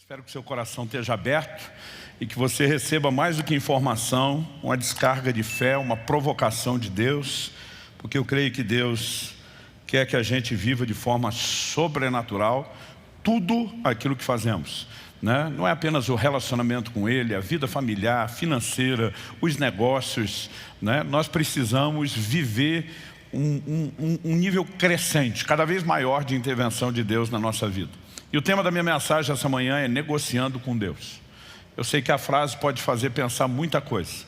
Espero que o seu coração esteja aberto e que você receba mais do que informação, uma descarga de fé, uma provocação de Deus, porque eu creio que Deus quer que a gente viva de forma sobrenatural tudo aquilo que fazemos, né? Não é apenas o relacionamento com Ele, a vida familiar, financeira, os negócios, né? Nós precisamos viver um nível crescente, cada vez maior de intervenção de Deus na nossa vida. E o tema da minha mensagem essa manhã é negociando com Deus. Eu sei que a frase pode fazer pensar muita coisa,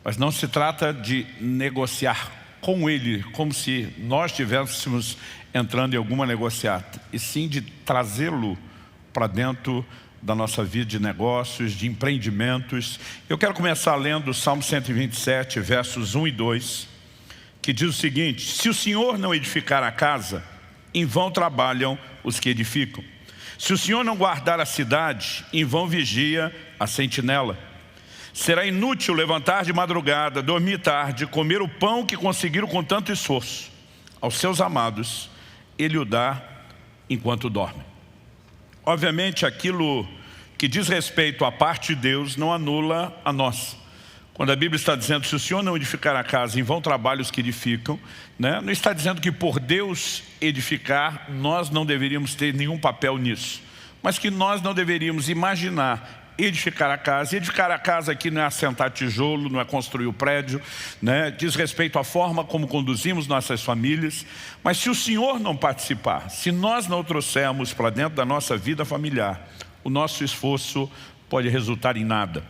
mas não se trata de negociar com Ele, como se nós estivéssemos entrando em alguma negociata, e sim de trazê-lo para dentro da nossa vida de negócios, de empreendimentos. Eu quero começar lendo o Salmo 127, versos 1 e 2, que diz o seguinte: se o Senhor não edificar a casa, em vão trabalham os que edificam. Se o Senhor não guardar a cidade, em vão vigia a sentinela. Será inútil levantar de madrugada, dormir tarde, comer o pão que conseguiram com tanto esforço. Aos seus amados, Ele o dá enquanto dormem. Obviamente, aquilo que diz respeito à parte de Deus não anula a nossa. Quando a Bíblia está dizendo, se o Senhor não edificar a casa, em vão trabalham os que edificam, né? Não está dizendo que por Deus edificar, nós não deveríamos ter nenhum papel nisso. Mas que nós não deveríamos imaginar edificar a casa. E edificar a casa aqui não é assentar tijolo, não é construir o prédio, né? Diz respeito à forma como conduzimos nossas famílias. Mas se o Senhor não participar, se nós não o trouxermos para dentro da nossa vida familiar, o nosso esforço pode resultar em nada.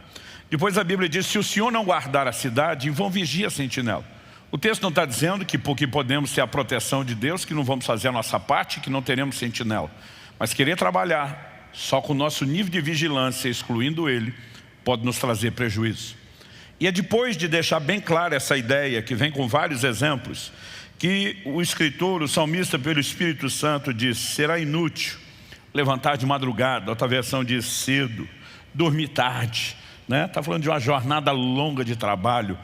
Depois a Bíblia diz, se o Senhor não guardar a cidade, em vão vigia a sentinela. O texto não está dizendo que porque podemos ter a proteção de Deus, que não vamos fazer a nossa parte, que não teremos sentinela. Mas querer trabalhar só com o nosso nível de vigilância, excluindo Ele, pode nos trazer prejuízo. E é depois de deixar bem clara essa ideia, que vem com vários exemplos, que o escritor, o salmista pelo Espírito Santo diz, será inútil levantar de madrugada, outra versão diz cedo, dormir tarde, né? Está falando de uma jornada longa de trabalho.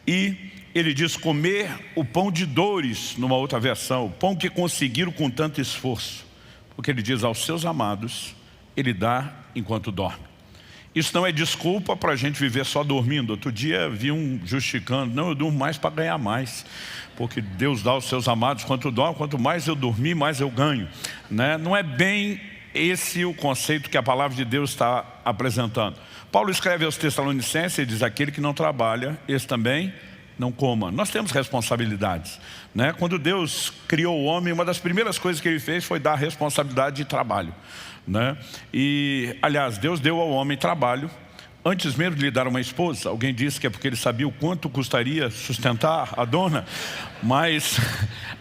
E ele diz comer o pão de dores, numa outra versão, o pão que conseguiram com tanto esforço. Porque ele diz aos seus amados, Ele dá enquanto dorme. Isso não é desculpa para a gente viver só dormindo. Outro dia vi um justificando, não, eu durmo mais para ganhar mais. Porque Deus dá aos seus amados quanto dorme, quanto mais eu dormir, mais eu ganho, né? Não é bem esse o conceito que a palavra de Deus está apresentando. Paulo escreve aos Tessalonicenses e diz, aquele que não trabalha, esse também não coma. Nós temos responsabilidades, né? Quando Deus criou o homem, uma das primeiras coisas que Ele fez foi dar a responsabilidade de trabalho, né? E, aliás, Deus deu ao homem trabalho antes mesmo de lhe dar uma esposa. Alguém disse que é porque Ele sabia o quanto custaria sustentar a dona, mas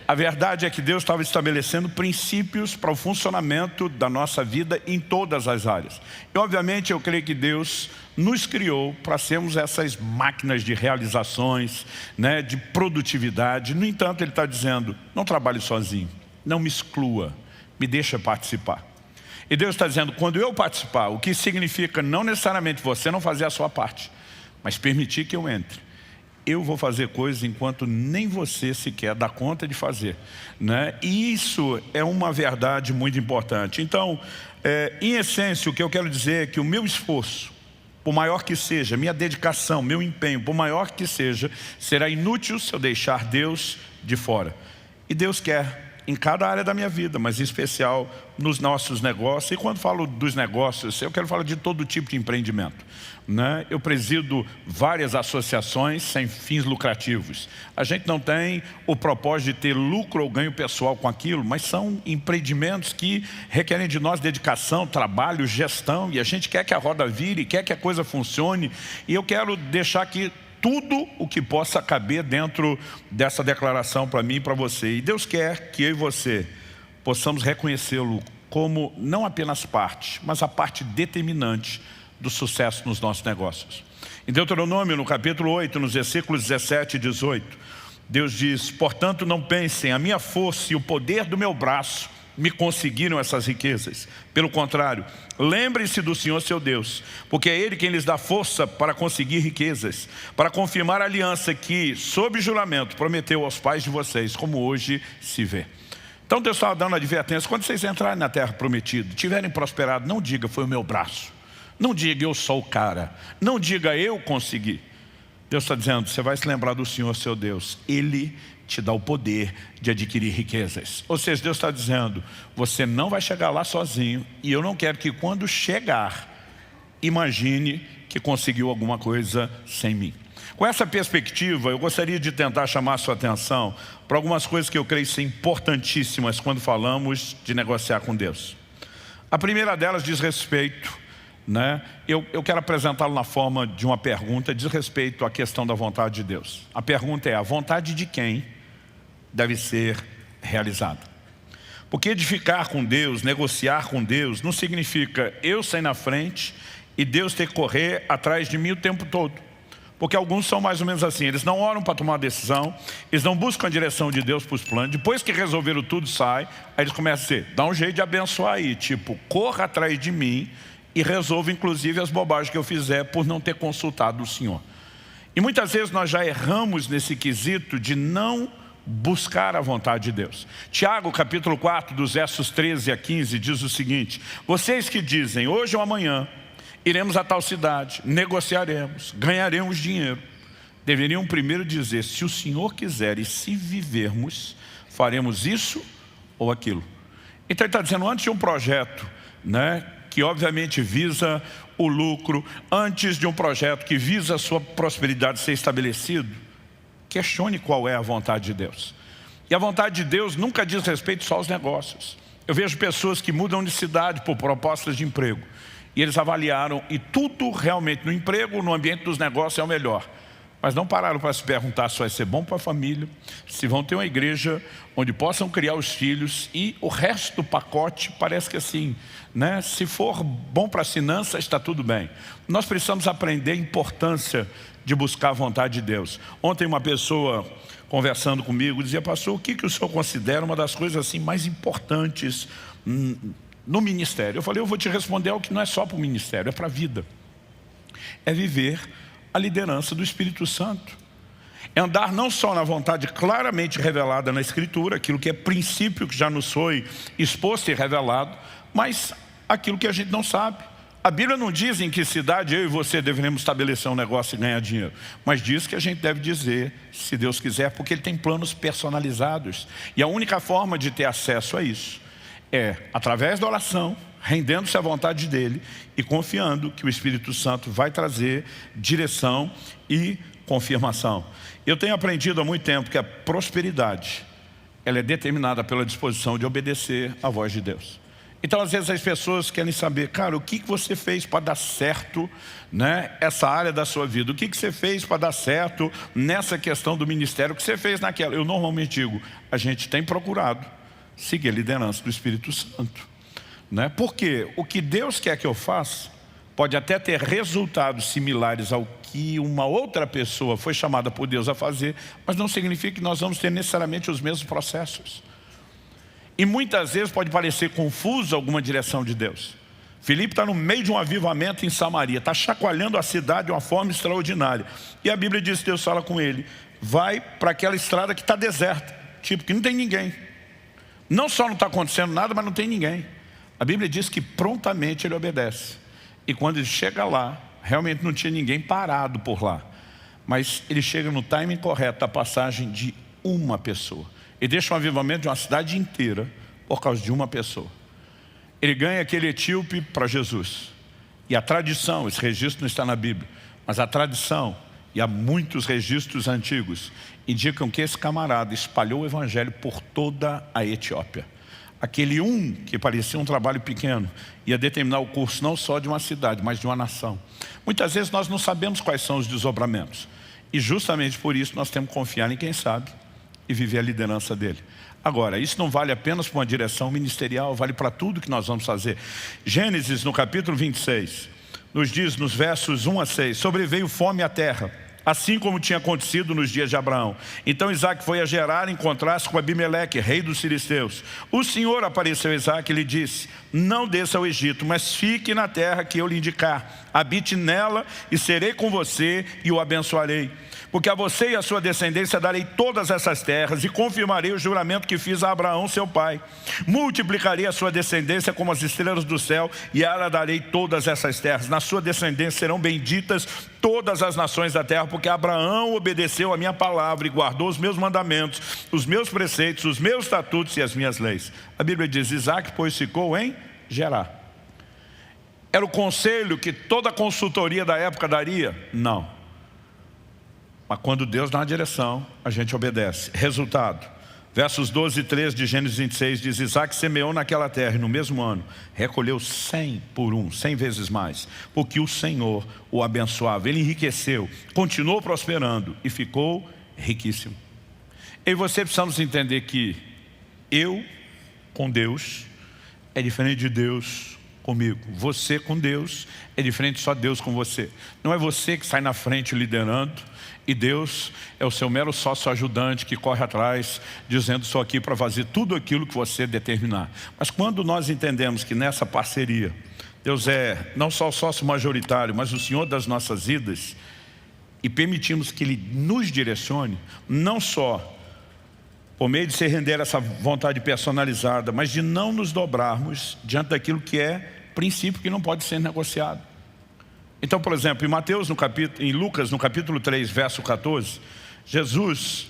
a verdade é que Deus estava estabelecendo princípios para o funcionamento da nossa vida em todas as áreas. E obviamente eu creio que Deus nos criou para sermos essas máquinas de realizações, né, de produtividade. No entanto, Ele está dizendo, não trabalhe sozinho, não me exclua, me deixa participar. E Deus está dizendo, quando eu participar, o que significa não necessariamente você não fazer a sua parte, mas permitir que eu entre. Eu vou fazer coisas enquanto nem você sequer dá conta de fazer, né? E isso é uma verdade muito importante. Então, em essência, o que eu quero dizer é que o meu esforço, por maior que seja, minha dedicação, meu empenho, por maior que seja, será inútil se eu deixar Deus de fora. E Deus quer em cada área da minha vida, mas em especial nos nossos negócios. E quando falo dos negócios, eu quero falar de todo tipo de empreendimento, né? Eu presido várias associações sem fins lucrativos. A gente não tem o propósito de ter lucro ou ganho pessoal com aquilo, mas são empreendimentos que requerem de nós dedicação, trabalho, gestão, e a gente quer que a roda vire, quer que a coisa funcione. E eu quero deixar aqui tudo o que possa caber dentro dessa declaração para mim e para você. E Deus quer que eu e você possamos reconhecê-lo como não apenas parte, mas a parte determinante do sucesso nos nossos negócios. Em Deuteronômio, no capítulo 8, nos versículos 17 e 18, Deus diz, portanto não pensem, a minha força e o poder do meu braço me conseguiram essas riquezas. Pelo contrário, lembrem-se do Senhor seu Deus, porque é Ele quem lhes dá força para conseguir riquezas, para confirmar a aliança que, sob juramento, prometeu aos pais de vocês, como hoje se vê. Então Deus estava dando advertência: quando vocês entrarem na terra prometida, tiverem prosperado, não diga foi o meu braço, não diga eu sou o cara, não diga eu consegui. Deus está dizendo: você vai se lembrar do Senhor seu Deus, Ele te dá o poder de adquirir riquezas. Ou seja, Deus está dizendo: você não vai chegar lá sozinho, e eu não quero que quando chegar, imagine que conseguiu alguma coisa sem mim. Com essa perspectiva, eu gostaria de tentar chamar a sua atenção para algumas coisas que eu creio ser importantíssimas quando falamos de negociar com Deus. A primeira delas diz respeito, eu quero apresentá-lo na forma de uma pergunta, diz respeito à questão da vontade de Deus. A pergunta é: a vontade de quem deve ser realizada? Porque edificar com Deus, negociar com Deus, não significa eu sair na frente e Deus ter que correr atrás de mim o tempo todo. Porque alguns são mais ou menos assim: eles não oram para tomar uma decisão, eles não buscam a direção de Deus para os planos. Depois que resolveram tudo, sai, aí eles começam a dizer: dá um jeito de abençoar aí, tipo, corra atrás de mim e resolva inclusive as bobagens que eu fizer por não ter consultado o Senhor. E muitas vezes nós já erramos nesse quesito de não buscar a vontade de Deus. Tiago capítulo 4, dos versos 13 a 15 diz o seguinte: vocês que dizem hoje ou amanhã iremos a tal cidade, negociaremos, ganharemos dinheiro, deveriam primeiro dizer: se o Senhor quiser e se vivermos, faremos isso ou aquilo. Então ele está dizendo: antes de um projeto, que obviamente visa o lucro, antes de um projeto que visa a sua prosperidade ser estabelecido, questione qual é a vontade de Deus. E a vontade de Deus nunca diz respeito só aos negócios. Eu vejo pessoas que mudam de cidade por propostas de emprego, e eles avaliaram, e tudo realmente no emprego, no ambiente dos negócios é o melhor. Mas não pararam para se perguntar se vai ser bom para a família, se vão ter uma igreja onde possam criar os filhos, e o resto do pacote parece que assim, se for bom para as finanças, está tudo bem. Nós precisamos aprender a importância de buscar a vontade de Deus. Ontem uma pessoa conversando comigo dizia: pastor, o que o senhor considera uma das coisas assim mais importantes no ministério? Eu falei: eu vou te responder algo que não é só para o ministério, é para a vida. É viver a liderança do Espírito Santo. É andar não só na vontade claramente revelada na Escritura, aquilo que é princípio que já nos foi exposto e revelado, mas aquilo que a gente não sabe. A Bíblia não diz em que cidade eu e você deveremos estabelecer um negócio e ganhar dinheiro, mas diz que a gente deve dizer, se Deus quiser, porque Ele tem planos personalizados. E a única forma de ter acesso a isso é através da oração, rendendo-se à vontade dEle e confiando que o Espírito Santo vai trazer direção e confirmação. Eu tenho aprendido há muito tempo que a prosperidade, ela é determinada pela disposição de obedecer à voz de Deus. Então às vezes as pessoas querem saber: cara, o que você fez para dar certo essa área da sua vida? O que você fez para dar certo nessa questão do ministério? O que você fez naquela? Eu normalmente digo: a gente tem procurado seguir a liderança do Espírito Santo. Porque o que Deus quer que eu faça pode até ter resultados similares ao que uma outra pessoa foi chamada por Deus a fazer, mas não significa que nós vamos ter necessariamente os mesmos processos. E muitas vezes pode parecer confuso alguma direção de Deus. Filipe está no meio de um avivamento em Samaria, está chacoalhando a cidade de uma forma extraordinária. E a Bíblia diz que Deus fala com ele: vai para aquela estrada que está deserta, tipo que não tem ninguém. Não só não está acontecendo nada, mas não tem ninguém. A Bíblia diz que prontamente ele obedece. E quando ele chega lá, realmente não tinha ninguém parado por lá. Mas ele chega no timing correto da passagem de uma pessoa. Ele deixa um avivamento de uma cidade inteira por causa de uma pessoa. Ele ganha aquele etíope para Jesus. E a tradição, esse registro não está na Bíblia, mas a tradição, e há muitos registros antigos, indicam que esse camarada espalhou o evangelho por toda a Etiópia. Aquele que parecia um trabalho pequeno ia determinar o curso não só de uma cidade, mas de uma nação. Muitas vezes nós não sabemos quais são os desdobramentos. E justamente por isso nós temos que confiar em quem sabe e viver a liderança dele. Agora, isso não vale apenas para uma direção ministerial, vale para tudo que nós vamos fazer. Gênesis, no capítulo 26, nos diz, nos versos 1 a 6, sobreveio fome à terra, assim como tinha acontecido nos dias de Abraão. Então Isaac foi a Gerar encontrar-se com Abimeleque, rei dos filisteus. O Senhor apareceu a Isaac e lhe disse: não desça ao Egito, mas fique na terra que eu lhe indicar. Habite nela e serei com você e o abençoarei. porque a você e a sua descendência darei todas essas terras e confirmarei o juramento que fiz a Abraão, seu pai. Multiplicarei a sua descendência como as estrelas do céu e a ela darei todas essas terras. Na sua descendência serão benditas todas as nações da terra, porque Abraão obedeceu a minha palavra e guardou os meus mandamentos, os meus preceitos, os meus estatutos e as minhas leis. A Bíblia diz, Isaac, pois, ficou em Gerar. Era o conselho que toda a consultoria da época daria? Não. Mas quando Deus dá uma direção, a gente obedece. Resultado, versos 12 e 13 de Gênesis 26 diz, Isaac semeou naquela terra e no mesmo ano recolheu 100 por 1, 100 vezes mais, porque o Senhor o abençoava. Ele enriqueceu, continuou prosperando e ficou riquíssimo. Eu e você precisamos entender que eu com Deus é diferente de Deus comigo. Você com Deus é diferente só Deus com você. Não é você que sai na frente liderando e Deus é o seu mero sócio ajudante que corre atrás dizendo, estou aqui para fazer tudo aquilo que você determinar. Mas quando nós entendemos que nessa parceria Deus é não só o sócio majoritário, mas o Senhor das nossas vidas, e permitimos que Ele nos direcione, não só por meio de se render a essa vontade personalizada, mas de não nos dobrarmos diante daquilo que é princípio que não pode ser negociado. Então, por exemplo, em Lucas, no capítulo 3, verso 14, Jesus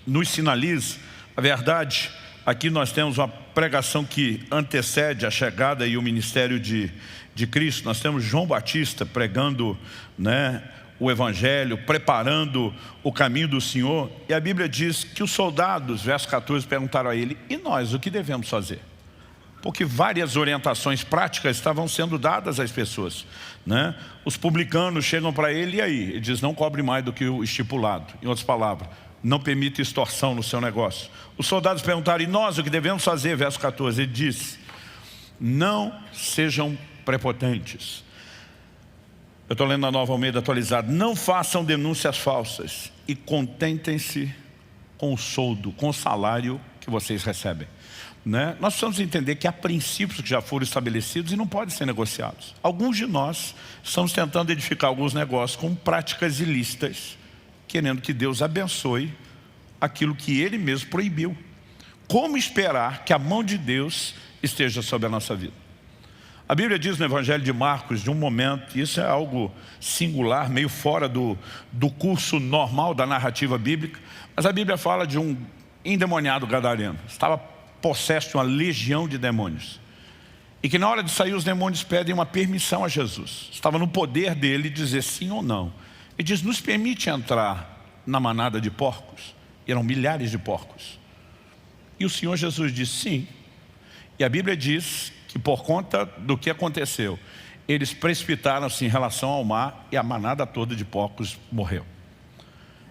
nos sinaliza, a verdade, aqui nós temos uma pregação que antecede a chegada e o ministério de Cristo. Nós temos João Batista pregando, o Evangelho, preparando o caminho do Senhor. E a Bíblia diz que os soldados, verso 14, perguntaram a ele, e nós, o que devemos fazer? Porque várias orientações práticas estavam sendo dadas às pessoas. Os publicanos chegam para ele, e aí? Ele diz, não cobre mais do que o estipulado. Em outras palavras, não permita extorsão no seu negócio. Os soldados perguntaram, e nós, o que devemos fazer? Verso 14, ele diz, não sejam prepotentes. Eu estou lendo a Nova Almeida atualizada. Não façam denúncias falsas e contentem-se com o soldo, com o salário que vocês recebem. Nós precisamos entender que há princípios que já foram estabelecidos e não podem ser negociados. Alguns de nós estamos tentando edificar alguns negócios com práticas ilícitas, querendo que Deus abençoe aquilo que Ele mesmo proibiu. Como esperar que a mão de Deus esteja sobre a nossa vida? A Bíblia diz no Evangelho de Marcos, de um momento, e isso é algo singular, meio fora do curso normal da narrativa bíblica, mas a Bíblia fala de um endemoniado gadareno. Estava possesso de uma legião de demônios. E que na hora de sair os demônios pedem uma permissão a Jesus. Estava no poder dele dizer sim ou não. Ele diz, nos permite entrar na manada de porcos? E eram milhares de porcos. E o Senhor Jesus disse sim. E a Bíblia diz que por conta do que aconteceu, eles precipitaram-se em relação ao mar e a manada toda de porcos morreu.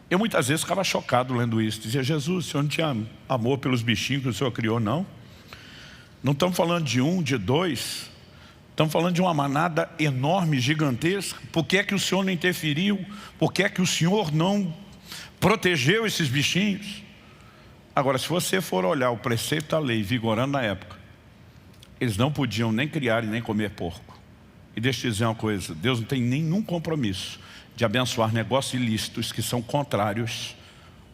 Eu muitas vezes ficava chocado lendo isso. Dizia, Jesus, o Senhor não tinha amor pelos bichinhos que o Senhor criou, não? Não estamos falando de um, de dois. Estamos falando de uma manada enorme, gigantesca. Por que é que o Senhor não interferiu? Por que é que o Senhor não protegeu esses bichinhos? Agora, se você for olhar o preceito da lei vigorando na época, eles não podiam nem criar e nem comer porco. E deixa eu te dizer uma coisa, Deus não tem nenhum compromisso de abençoar negócios ilícitos que são contrários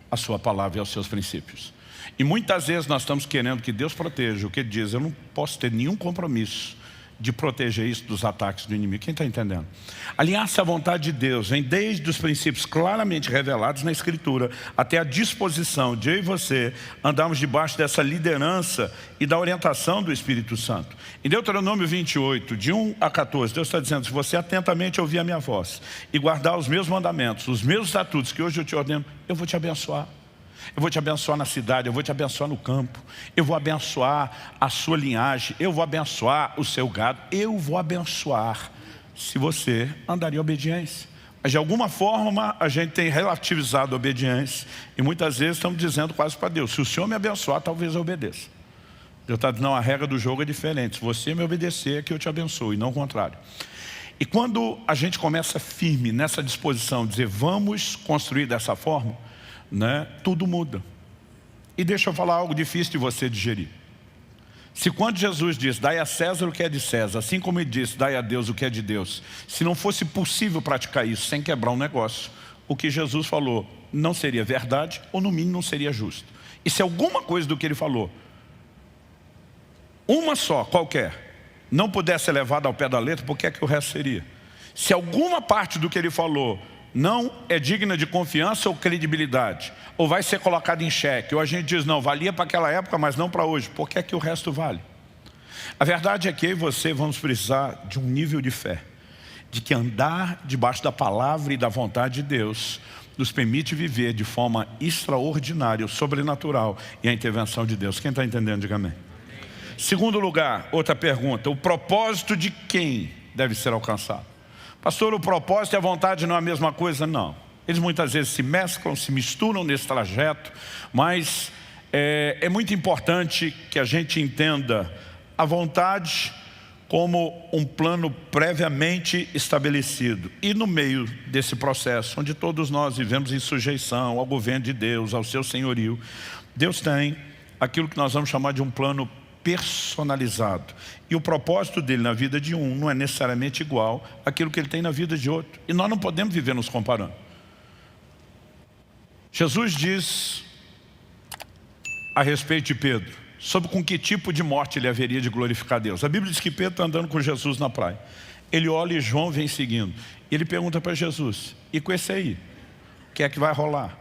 à sua palavra e aos seus princípios. E muitas vezes nós estamos querendo que Deus proteja o que Ele diz. Eu não posso ter nenhum compromisso de proteger isso dos ataques do inimigo. Quem está entendendo? Alinhar-se à vontade de Deus vem desde os princípios claramente revelados na Escritura até a disposição de eu e você andarmos debaixo dessa liderança e da orientação do Espírito Santo. Em Deuteronômio 28, de 1 a 14, Deus está dizendo, se você atentamente ouvir a minha voz e guardar os meus mandamentos, os meus estatutos que hoje eu te ordeno, eu vou te abençoar. Eu vou te abençoar na cidade, eu vou te abençoar no campo, eu vou abençoar a sua linhagem, eu vou abençoar o seu gado, eu vou abençoar se você andar em obediência. Mas de alguma forma a gente tem relativizado a obediência e muitas vezes estamos dizendo quase para Deus, se o Senhor me abençoar, talvez eu obedeça. Deus está dizendo, não, a regra do jogo é diferente, se você me obedecer é que eu te abençoo e não o contrário. E quando a gente começa firme nessa disposição de dizer, vamos construir dessa forma, tudo muda. E deixa eu falar algo difícil de você digerir. Se quando Jesus diz, dai a César o que é de César, assim como ele disse, dai a Deus o que é de Deus, se não fosse possível praticar isso sem quebrar um negócio, o que Jesus falou não seria verdade, ou no mínimo não seria justo. E se alguma coisa do que ele falou, uma só, qualquer, não pudesse ser levada ao pé da letra, por que é que o resto seria? Se alguma parte do que ele falou não é digna de confiança ou credibilidade, ou vai ser colocada em xeque, ou a gente diz, não, valia para aquela época, mas não para hoje, por que é que o resto vale? A verdade é que eu e você vamos precisar de um nível de fé, de que andar debaixo da palavra e da vontade de Deus nos permite viver de forma extraordinária, sobrenatural, e a intervenção de Deus. Quem está entendendo, diga amém. Segundo lugar, outra pergunta, o propósito de quem deve ser alcançado? Pastor, o propósito e a vontade não é a mesma coisa? Não. Eles muitas vezes se mesclam, se misturam nesse trajeto, mas é muito importante que a gente entenda a vontade como um plano previamente estabelecido. E no meio desse processo, onde todos nós vivemos em sujeição ao governo de Deus, ao seu senhorio, Deus tem aquilo que nós vamos chamar de um plano personalizado. E o propósito dele na vida de um não é necessariamente igual àquilo que ele tem na vida de outro. E nós não podemos viver nos comparando. Jesus diz a respeito de Pedro, sobre com que tipo de morte ele haveria de glorificar Deus. A Bíblia diz que Pedro está andando com Jesus na praia. Ele olha e João vem seguindo. E ele pergunta para Jesus, e com esse aí, o que é que vai rolar?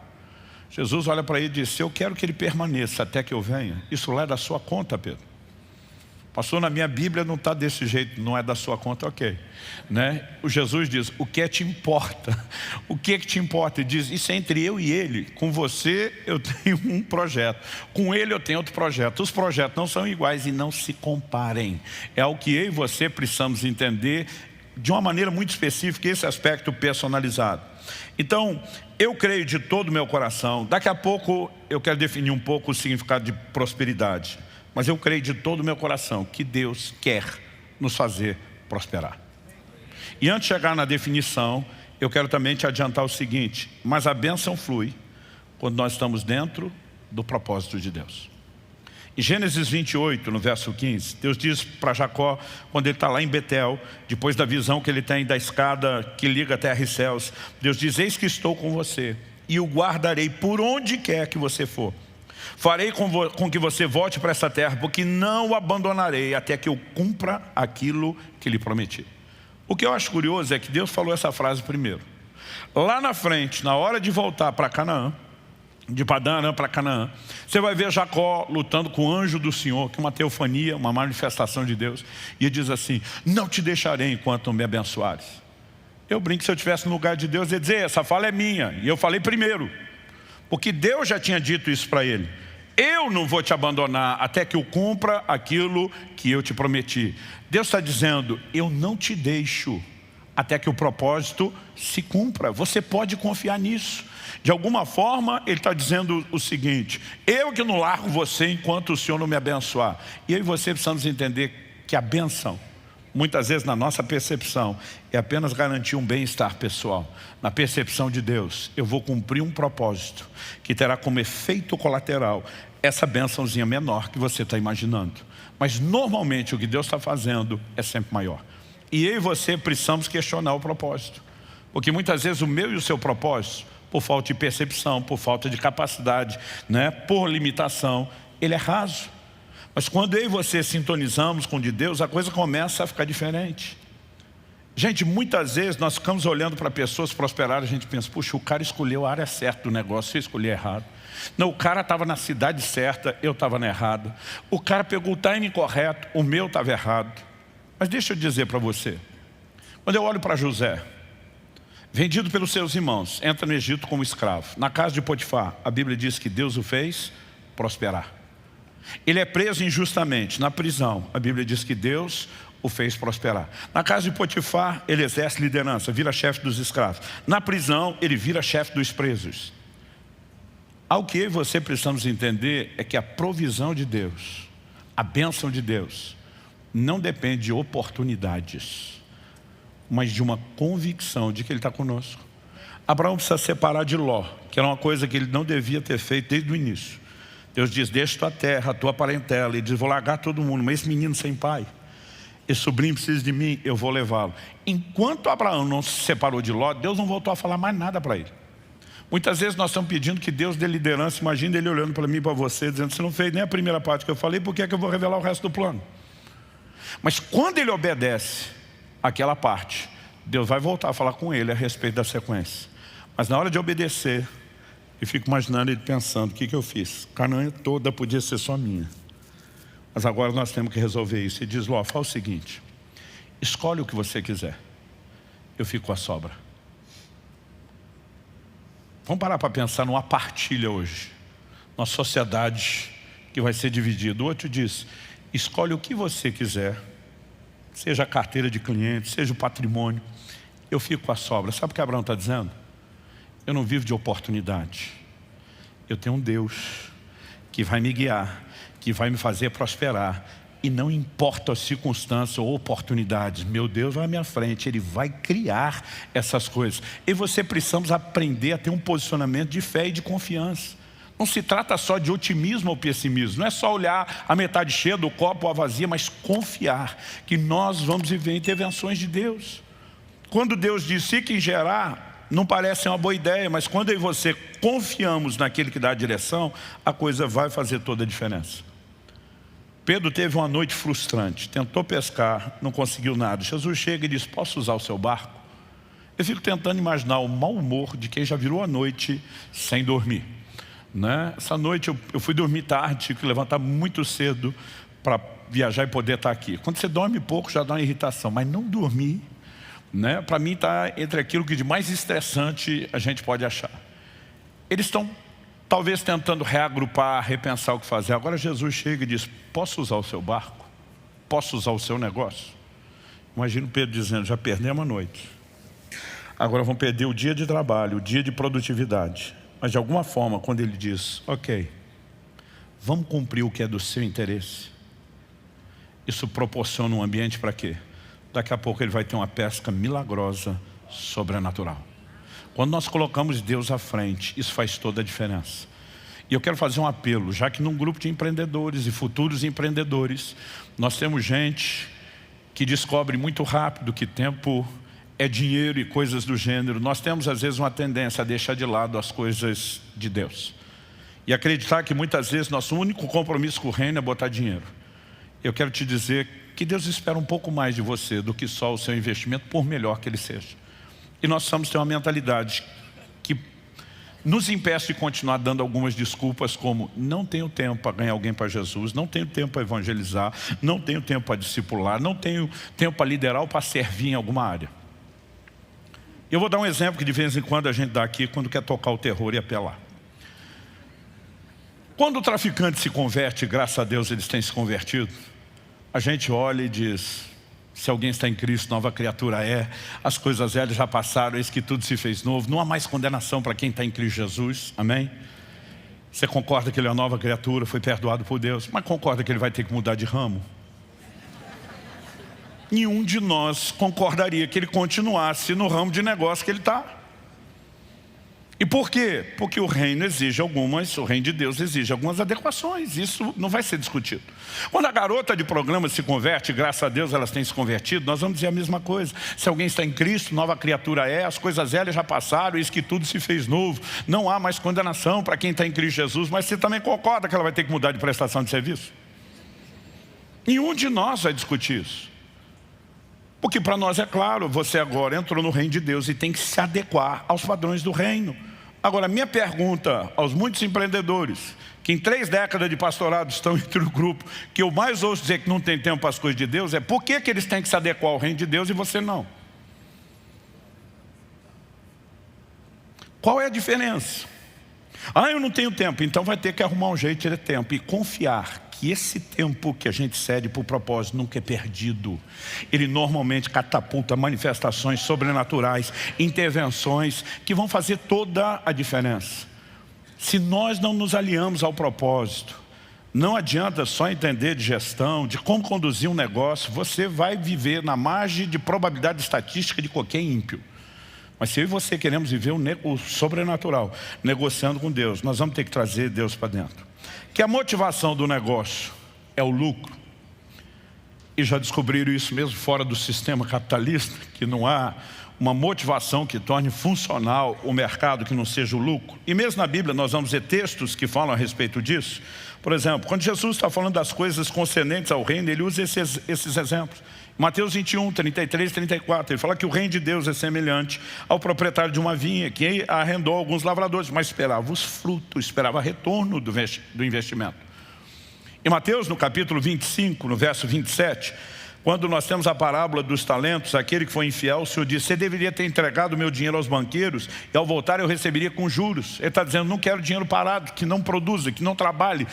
Jesus olha para ele e diz, eu quero que ele permaneça até que eu venha. Isso lá é da sua conta, Pedro. Pastor, na minha Bíblia não está desse jeito, não é da sua conta, ok. Né? O Jesus diz, o que te importa? O que te importa? Ele diz, isso é entre eu e ele. Com você eu tenho um projeto, com ele eu tenho outro projeto. Os projetos não são iguais e não se comparem. É o que eu e você precisamos entender de uma maneira muito específica, esse aspecto personalizado. Então, eu creio de todo o meu coração, daqui a pouco eu quero definir um pouco o significado de prosperidade. Mas eu creio de todo o meu coração que Deus quer nos fazer prosperar. E antes de chegar na definição, eu quero também te adiantar o seguinte, mas a bênção flui quando nós estamos dentro do propósito de Deus. Em Gênesis 28, no verso 15, Deus diz para Jacó, quando ele está lá em Betel, depois da visão que ele tem da escada que liga a terra e céus, Deus diz, eis que estou com você e o guardarei por onde quer que você for. Farei com que você volte para essa terra, porque não o abandonarei até que eu cumpra aquilo que lhe prometi. O que eu acho curioso é que Deus falou essa frase primeiro. Lá na frente, na hora de voltar para Canaã, de Padã Arã para Canaã, você vai ver Jacó lutando com o anjo do Senhor, que é uma teofania, uma manifestação de Deus, e ele diz assim, não te deixarei enquanto me abençoares. Eu brinco, se eu estivesse no lugar de Deus, eu ia dizer, essa fala é minha, e eu falei primeiro. Porque Deus já tinha dito isso para ele. Eu não vou te abandonar até que eu cumpra aquilo que eu te prometi. Deus está dizendo, eu não te deixo até que o propósito se cumpra. Você pode confiar nisso. De alguma forma, ele está dizendo o seguinte, eu que não largo você enquanto o Senhor não me abençoar. E eu e você precisamos entender que a bênção, muitas vezes na nossa percepção, é apenas garantir um bem-estar pessoal. Na percepção de Deus, eu vou cumprir um propósito que terá como efeito colateral essa bênçãozinha menor que você está imaginando. Mas normalmente o que Deus está fazendo é sempre maior. E eu e você precisamos questionar o propósito. Porque muitas vezes o meu e o seu propósito, por falta de percepção, por falta de capacidade, né, por limitação, ele é raso. Mas quando eu e você sintonizamos com o de Deus, a coisa começa a ficar diferente. Gente, muitas vezes nós ficamos olhando para pessoas prosperar, a gente pensa, puxa, o cara escolheu a área certa do negócio, eu escolhi errado. Não, o cara estava na cidade certa, eu estava na errada. O cara pegou o timing correto, o meu estava errado. Mas deixa eu dizer para você, quando eu olho para José, vendido pelos seus irmãos, entra no Egito como escravo. Na casa de Potifar, a Bíblia diz que Deus o fez prosperar. Ele é preso injustamente, na prisão, a Bíblia diz que Deus o fez prosperar. Na casa de Potifar, ele exerce liderança, vira chefe dos escravos. Na prisão, ele vira chefe dos presos. Ao que eu e você precisamos entender é que a provisão de Deus, a bênção de Deus, não depende de oportunidades, mas de uma convicção de que Ele está conosco. Abraão precisa separar de Ló, que era uma coisa que ele não devia ter feito desde o início. Deus diz, deixa tua terra, tua parentela. Ele diz, vou largar todo mundo, mas esse menino sem pai, esse sobrinho precisa de mim, eu vou levá-lo. Enquanto Abraão não se separou de Ló, Deus não voltou a falar mais nada para ele. Muitas vezes nós estamos pedindo que Deus dê liderança. Imagina ele olhando para mim e para você, dizendo, você não fez nem a primeira parte que eu falei, por que é que eu vou revelar o resto do plano? Mas quando ele obedece aquela parte, Deus vai voltar a falar com ele a respeito da sequência. Mas na hora de obedecer, eu fico imaginando ele pensando, o que eu fiz? Canaã toda podia ser só minha. Mas agora nós temos que resolver isso. Ele diz, Ló, faz o seguinte, escolhe o que você quiser, eu fico com a sobra. Vamos parar para pensar numa partilha hoje. Uma sociedade que vai ser dividida. O outro diz, escolhe o que você quiser, seja a carteira de cliente, seja o patrimônio, eu fico com a sobra. Sabe o que Abraão está dizendo? Eu não vivo de oportunidade. Eu tenho um Deus que vai me guiar, que vai me fazer prosperar. E não importa as circunstâncias ou oportunidades, meu Deus vai à minha frente, Ele vai criar essas coisas. E você precisamos aprender a ter um posicionamento de fé e de confiança. Não se trata só de otimismo ou pessimismo, não é só olhar a metade cheia do copo ou a vazia, mas confiar que nós vamos viver intervenções de Deus. Quando Deus diz, fique em Gerar, não parece uma boa ideia, mas quando eu e você confiamos naquele que dá a direção, a coisa vai fazer toda a diferença. Pedro teve uma noite frustrante, tentou pescar, não conseguiu nada. Jesus chega e diz, posso usar o seu barco? Eu fico tentando imaginar o mau humor de quem já virou a noite sem dormir. Né? Essa noite eu fui dormir tarde, tive que levantar muito cedo para viajar e poder estar aqui. Quando você dorme pouco já dá uma irritação, mas não dormir, né? Para mim está entre aquilo que de mais estressante a gente pode achar. Eles estão talvez tentando reagrupar, repensar o que fazer. Agora Jesus chega e diz, posso usar o seu barco? Posso usar o seu negócio? Imagina o Pedro dizendo, já perdemos a noite. Agora vamos perder o dia de trabalho, o dia de produtividade. Mas de alguma forma, quando ele diz, ok, vamos cumprir o que é do seu interesse. Isso proporciona um ambiente para quê? Daqui a pouco ele vai ter uma pesca milagrosa, sobrenatural. Quando nós colocamos Deus à frente, isso faz toda a diferença. E eu quero fazer um apelo, já que num grupo de empreendedores e futuros empreendedores, nós temos gente que descobre muito rápido que tempo é dinheiro e coisas do gênero. Nós temos às vezes uma tendência a deixar de lado as coisas de Deus. E acreditar que muitas vezes nosso único compromisso com o reino é botar dinheiro. Eu quero te dizer que Deus espera um pouco mais de você do que só o seu investimento, por melhor que ele seja. E nós precisamos ter uma mentalidade que nos impeça de continuar dando algumas desculpas como não tenho tempo para ganhar alguém para Jesus, não tenho tempo para evangelizar, não tenho tempo para discipular, não tenho tempo para liderar ou para servir em alguma área. Eu vou dar um exemplo que de vez em quando a gente dá aqui quando quer tocar o terror e apelar. Quando o traficante se converte, graças a Deus eles têm se convertido, a gente olha e diz, se alguém está em Cristo, nova criatura é, as coisas velhas já passaram, eis que tudo se fez novo, não há mais condenação para quem está em Cristo Jesus, amém? Você concorda que ele é uma nova criatura, foi perdoado por Deus, mas concorda que ele vai ter que mudar de ramo? Nenhum de nós concordaria que ele continuasse no ramo de negócio que ele está. E por quê? Porque o reino de Deus exige algumas adequações. Isso não vai ser discutido. Quando a garota de programa se converte, graças a Deus elas têm se convertido, nós vamos dizer a mesma coisa. Se alguém está em Cristo, nova criatura é, as coisas velhas já passaram, eis que tudo se fez novo. Não há mais condenação para quem está em Cristo Jesus, mas você também concorda que ela vai ter que mudar de prestação de serviço? Nenhum de nós vai discutir isso. Porque para nós é claro, você agora entrou no reino de Deus e tem que se adequar aos padrões do reino. Agora, minha pergunta aos muitos empreendedores, que em 3 décadas de pastorado estão entre o grupo, que eu mais ouço dizer que não tem tempo para as coisas de Deus, é por que eles têm que se adequar ao reino de Deus e você não? Qual é a diferença? Eu não tenho tempo, então vai ter que arrumar um jeito de ter tempo e confiar que esse tempo que a gente cede por propósito nunca é perdido. Ele normalmente catapulta manifestações sobrenaturais, intervenções que vão fazer toda a diferença. Se nós não nos aliamos ao propósito, não adianta só entender de gestão, de como conduzir um negócio, você vai viver na margem de probabilidade estatística de qualquer ímpio. Mas se eu e você queremos viver o sobrenatural, negociando com Deus, nós vamos ter que trazer Deus para dentro. que a motivação do negócio é o lucro. E já descobriram isso mesmo fora do sistema capitalista, que não há uma motivação que torne funcional o mercado que não seja o lucro. E mesmo na Bíblia nós vamos ver textos que falam a respeito disso. Por exemplo, quando Jesus está falando das coisas concernentes ao reino, ele usa esses exemplos. Mateus 21, 33, 34, ele fala que o reino de Deus é semelhante ao proprietário de uma vinha que arrendou alguns lavradores, mas esperava os frutos, esperava retorno do investimento. Em Mateus, no capítulo 25, no verso 27, quando nós temos a parábola dos talentos, aquele que foi infiel, o Senhor diz: você deveria ter entregado o meu dinheiro aos banqueiros e ao voltar eu receberia com juros. Ele está dizendo: não quero dinheiro parado, que não produza, que não trabalhe,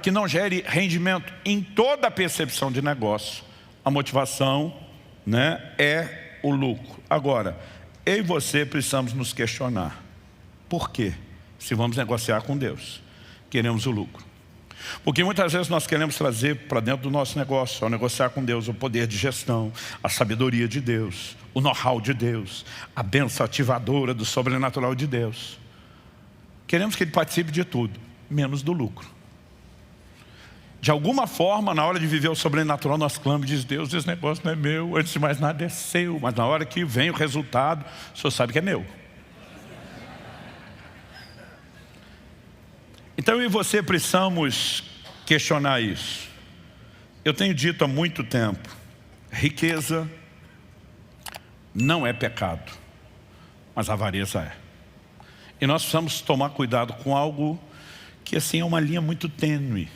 que não gere rendimento. Em toda a percepção de negócio, a motivação, é o lucro. Agora, eu e você precisamos nos questionar. Por quê? Se vamos negociar com Deus, queremos o lucro. Porque muitas vezes nós queremos trazer para dentro do nosso negócio, ao negociar com Deus, o poder de gestão, a sabedoria de Deus, o know-how de Deus, a bênção ativadora do sobrenatural de Deus. Queremos que Ele participe de tudo, menos do lucro. De alguma forma, na hora de viver o sobrenatural, nós clamamos e diz: Deus, esse negócio não é meu, antes de mais nada é seu. Mas na hora que vem o resultado, o Senhor sabe que é meu. Então eu e você precisamos questionar isso. Eu tenho dito há muito tempo, riqueza não é pecado, mas a avareza é. E nós precisamos tomar cuidado com algo que assim é uma linha muito tênue.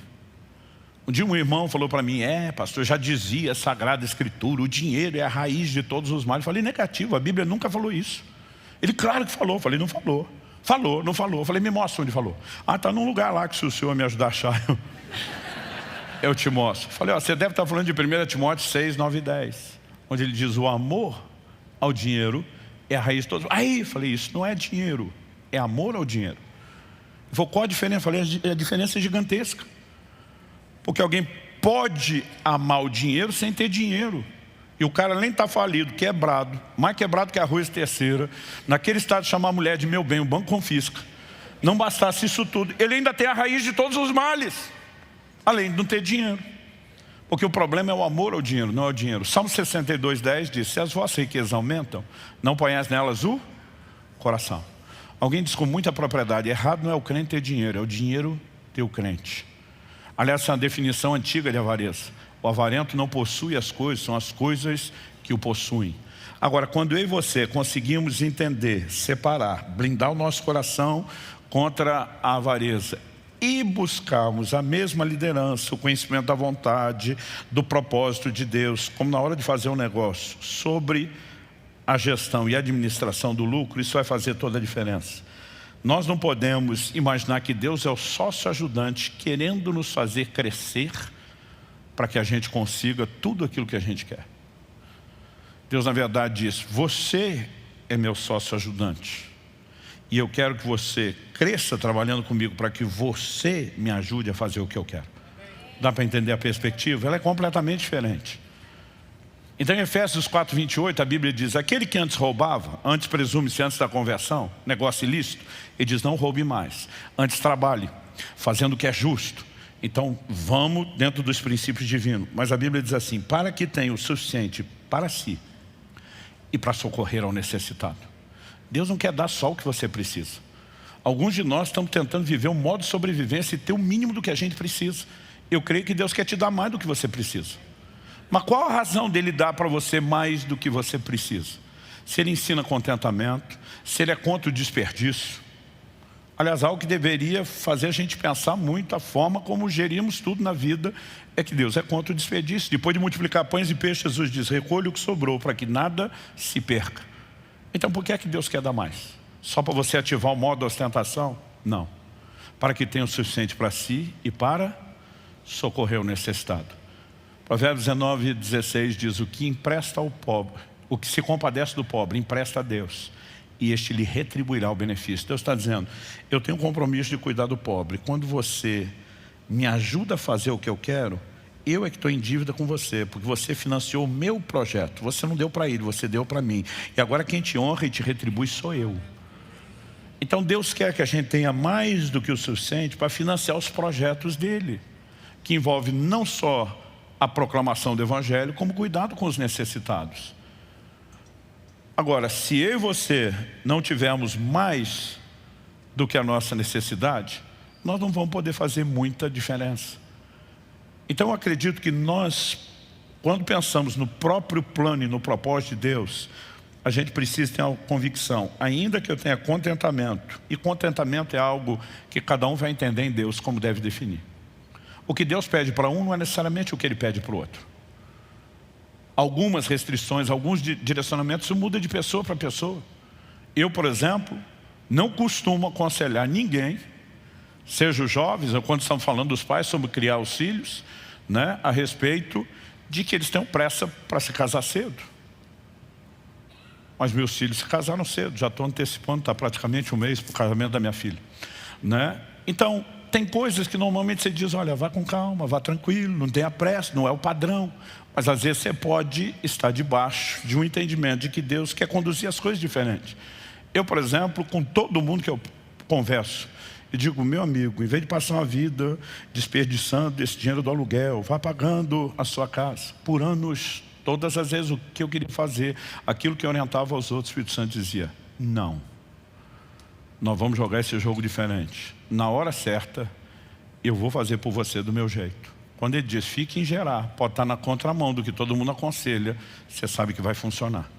Um dia um irmão falou para mim: pastor, já dizia a Sagrada Escritura, o dinheiro é a raiz de todos os males. Eu falei: negativo, a Bíblia nunca falou isso. Ele: claro que falou. Eu falei: não falou. Falou, não falou. Eu falei: me mostra onde falou. Está num lugar lá que, se o senhor me ajudar a achar, eu te mostro. Eu falei: você deve estar falando de 1 Timóteo 6, 9 e 10, onde ele diz: o amor ao dinheiro é a raiz de todos. Aí eu falei: isso não é dinheiro, é amor ao dinheiro. Ele falou: qual a diferença? Eu falei: a diferença é gigantesca. Porque alguém pode amar o dinheiro sem ter dinheiro. E o cara nem está falido, quebrado, mais quebrado que arroz terceira, naquele estado de chamar a mulher de meu bem, o banco confisca. Não bastasse isso tudo, ele ainda tem a raiz de todos os males, além de não ter dinheiro. Porque o problema é o amor ao dinheiro, não é o dinheiro. Salmo 62, 10 diz: se as vossas riquezas aumentam, não ponhais nelas o coração. Alguém diz com muita propriedade: errado não é o crente ter dinheiro, é o dinheiro ter o crente. Aliás, essa é uma definição antiga de avareza. O avarento não possui as coisas, são as coisas que o possuem. Agora, quando eu e você conseguimos entender, separar, blindar o nosso coração contra a avareza e buscarmos a mesma liderança, o conhecimento da vontade, do propósito de Deus, como na hora de fazer um negócio, sobre a gestão e a administração do lucro, isso vai fazer toda a diferença. Nós não podemos imaginar que Deus é o sócio ajudante querendo nos fazer crescer para que a gente consiga tudo aquilo que a gente quer. Deus, na verdade, diz: você é meu sócio ajudante e eu quero que você cresça trabalhando comigo para que você me ajude a fazer o que eu quero. Dá para entender a perspectiva? Ela é completamente diferente. Então, em Efésios 4, 28, a Bíblia diz: aquele que antes roubava, antes presume-se antes da conversão, negócio ilícito, ele diz: não roube mais, antes trabalhe, fazendo o que é justo. Então, vamos dentro dos princípios divinos. Mas a Bíblia diz assim: para que tenha o suficiente para si e para socorrer ao necessitado. Deus não quer dar só o que você precisa. Alguns de nós estamos tentando viver um modo de sobrevivência e ter o mínimo do que a gente precisa. Eu creio que Deus quer te dar mais do que você precisa. Mas qual a razão dele dar para você mais do que você precisa? Se ele ensina contentamento, se ele é contra o desperdício. Aliás, algo que deveria fazer a gente pensar muito a forma como gerimos tudo na vida é que Deus é contra o desperdício. Depois de multiplicar pães e peixes, Jesus diz: recolha o que sobrou para que nada se perca. Então por que é que Deus quer dar mais? Só para você ativar o modo ostentação? Não. Para que tenha o suficiente para si e para socorrer o necessitado. Provérbios 19, 16 diz: o que empresta ao pobre, o que se compadece do pobre, empresta a Deus, e este lhe retribuirá o benefício. Deus está dizendo: eu tenho um compromisso de cuidar do pobre. Quando você me ajuda a fazer o que eu quero, eu é que estou em dívida com você, porque você financiou o meu projeto. Você não deu para ele, você deu para mim. E agora quem te honra e te retribui sou eu. Então Deus quer que a gente tenha mais do que o suficiente para financiar os projetos dele, que envolve não só a proclamação do Evangelho, como cuidado com os necessitados. Agora, se eu e você não tivermos mais do que a nossa necessidade, nós não vamos poder fazer muita diferença. Então eu acredito que nós, quando pensamos no próprio plano e no propósito de Deus, a gente precisa ter uma convicção, ainda que eu tenha contentamento, e contentamento é algo que cada um vai entender em Deus como deve definir. O que Deus pede para um não é necessariamente o que Ele pede para o outro. Algumas restrições, alguns direcionamentos, isso muda de pessoa para pessoa. Eu, por exemplo, não costumo aconselhar ninguém, seja os jovens, ou quando estamos falando dos pais sobre criar os filhos, né, a respeito de que eles tenham pressa para se casar cedo. Mas meus filhos se casaram cedo, já estou antecipando, está praticamente um mês para o casamento da minha filha, né? Então, tem coisas que normalmente você diz, olha, vá com calma, vá tranquilo, não tenha pressa, não é o padrão. Mas às vezes você pode estar debaixo de um entendimento de que Deus quer conduzir as coisas diferentes. Eu, por exemplo, com todo mundo que eu converso, eu digo, meu amigo, em vez de passar uma vida desperdiçando esse dinheiro do aluguel, vá pagando a sua casa por anos. Todas as vezes o que eu queria fazer, aquilo que eu orientava aos outros, o Espírito Santo dizia, não. Nós vamos jogar esse jogo diferente. Na hora certa, eu vou fazer por você do meu jeito. Quando ele diz, fique em gerar, pode estar na contramão do que todo mundo aconselha, você sabe que vai funcionar.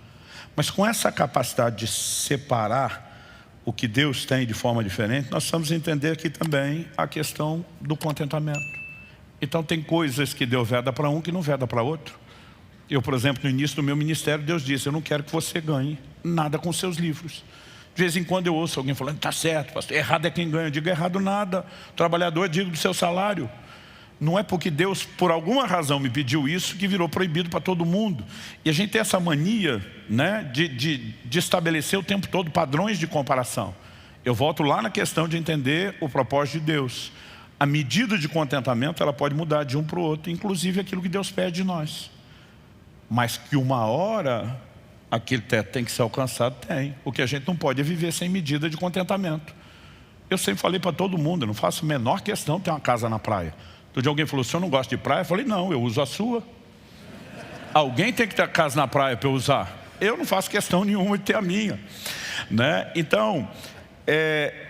Mas com essa capacidade de separar o que Deus tem de forma diferente, nós precisamos entender aqui também a questão do contentamento. Então tem coisas que Deus veda para um que não veda para outro. Eu, por exemplo, no início do meu ministério, Deus disse, eu não quero que você ganhe nada com seus livros. De vez em quando eu ouço alguém falando, está certo, pastor, errado é quem ganha. Eu digo, errado nada, o trabalhador é digno do seu salário. Não é porque Deus, por alguma razão, me pediu isso, que virou proibido para todo mundo. E a gente tem essa mania, né, de estabelecer o tempo todo padrões de comparação. Eu volto lá na questão de entender o propósito de Deus. A medida de contentamento, ela pode mudar de um para o outro, inclusive aquilo que Deus pede de nós. Mas que uma hora aquele teto tem que ser alcançado, tem. O que a gente não pode é viver sem medida de contentamento. Eu sempre falei para todo mundo, eu não faço a menor questão de ter uma casa na praia. Todo dia alguém falou, o senhor não gosta de praia? Eu falei, não, eu uso a sua. Alguém tem que ter casa na praia para eu usar. Eu não faço questão nenhuma de ter a minha, né? Então,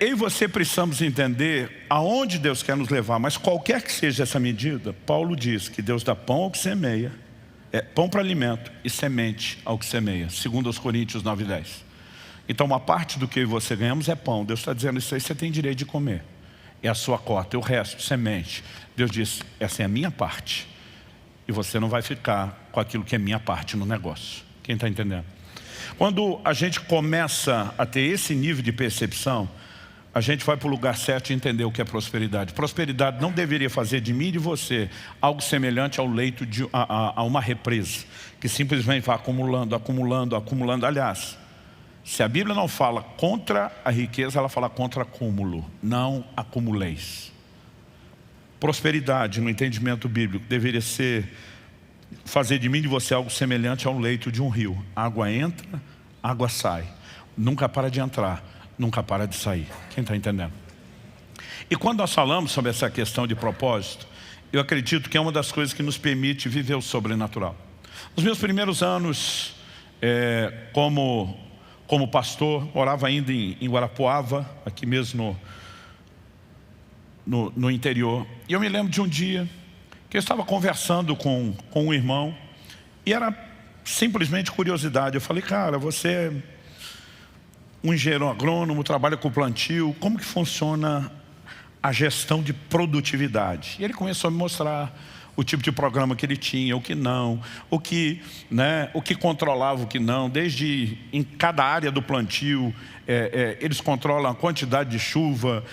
eu e você precisamos entender aonde Deus quer nos levar. Mas qualquer que seja essa medida, Paulo diz que Deus dá pão ao que semeia, pão para alimento e semente ao que semeia, segundo aos Coríntios 9:10. Então uma parte do que eu e você ganhamos é pão. Deus está dizendo, isso aí você tem direito de comer, é a sua cota. E o resto, semente, Deus diz, essa é a minha parte, e você não vai ficar com aquilo que é minha parte no negócio. Quem está entendendo? Quando a gente começa a ter esse nível de percepção, a gente vai para o lugar certo e entender o que é prosperidade. Prosperidade não deveria fazer de mim e de você algo semelhante ao leito de a uma represa, que simplesmente vai acumulando, acumulando, acumulando. Aliás, se a Bíblia não fala contra a riqueza, ela fala contra acúmulo. Não acumuleis. Prosperidade, no entendimento bíblico, deveria ser fazer de mim e de você algo semelhante ao leito de um rio. Água entra, água sai. Nunca para de entrar, nunca para de sair. Quem está entendendo? E quando nós falamos sobre essa questão de propósito, eu acredito que é uma das coisas que nos permite viver o sobrenatural. Nos meus primeiros anos como pastor, morava ainda em Guarapuava, aqui mesmo no interior. E eu me lembro de um dia que eu estava conversando com um irmão, e era simplesmente curiosidade. Eu falei, cara, você é um engenheiro agrônomo, trabalha com plantio, como que funciona a gestão de produtividade? E ele começou a me mostrar o tipo de programa que ele tinha, o que não, o que controlava, o que não. Desde em cada área do plantio, eles controlam a quantidade de chuva,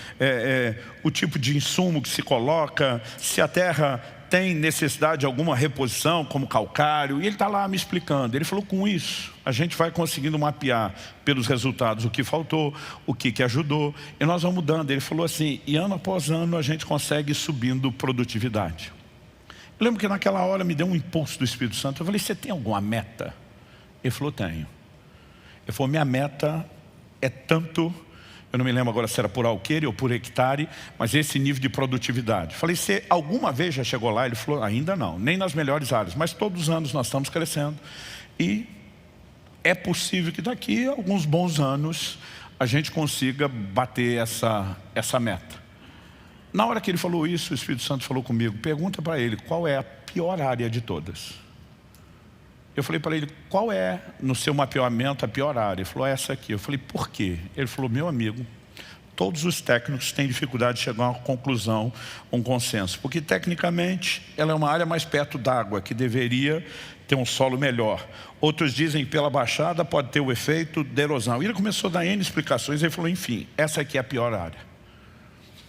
o tipo de insumo que se coloca, se a terra tem necessidade de alguma reposição, como calcário, e ele está lá me explicando. Ele falou, com isso, a gente vai conseguindo mapear pelos resultados o que faltou, o que ajudou, e nós vamos mudando. Ele falou assim, e ano após ano a gente consegue ir subindo produtividade. Eu lembro que naquela hora me deu um impulso do Espírito Santo. Eu falei, você tem alguma meta? Ele falou, tenho. Ele falou, minha meta é tanto Eu não me lembro agora se era por alqueire ou por hectare, mas esse nível de produtividade. Falei, você alguma vez já chegou lá? Ele falou, ainda não, nem nas melhores áreas, mas todos os anos nós estamos crescendo. E é possível que daqui a alguns bons anos a gente consiga bater essa meta. Na hora que ele falou isso, o Espírito Santo falou comigo, pergunta para ele qual é a pior área de todas. Eu falei para ele, qual é no seu mapeamento a pior área? Ele falou, essa aqui. Eu falei, por quê? Ele falou, meu amigo, todos os técnicos têm dificuldade de chegar a uma conclusão, um consenso. Porque tecnicamente ela é uma área mais perto d'água, que deveria ter um solo melhor. Outros dizem que pela baixada pode ter o efeito de erosão. E ele começou a dar N explicações, ele falou, enfim, essa aqui é a pior área.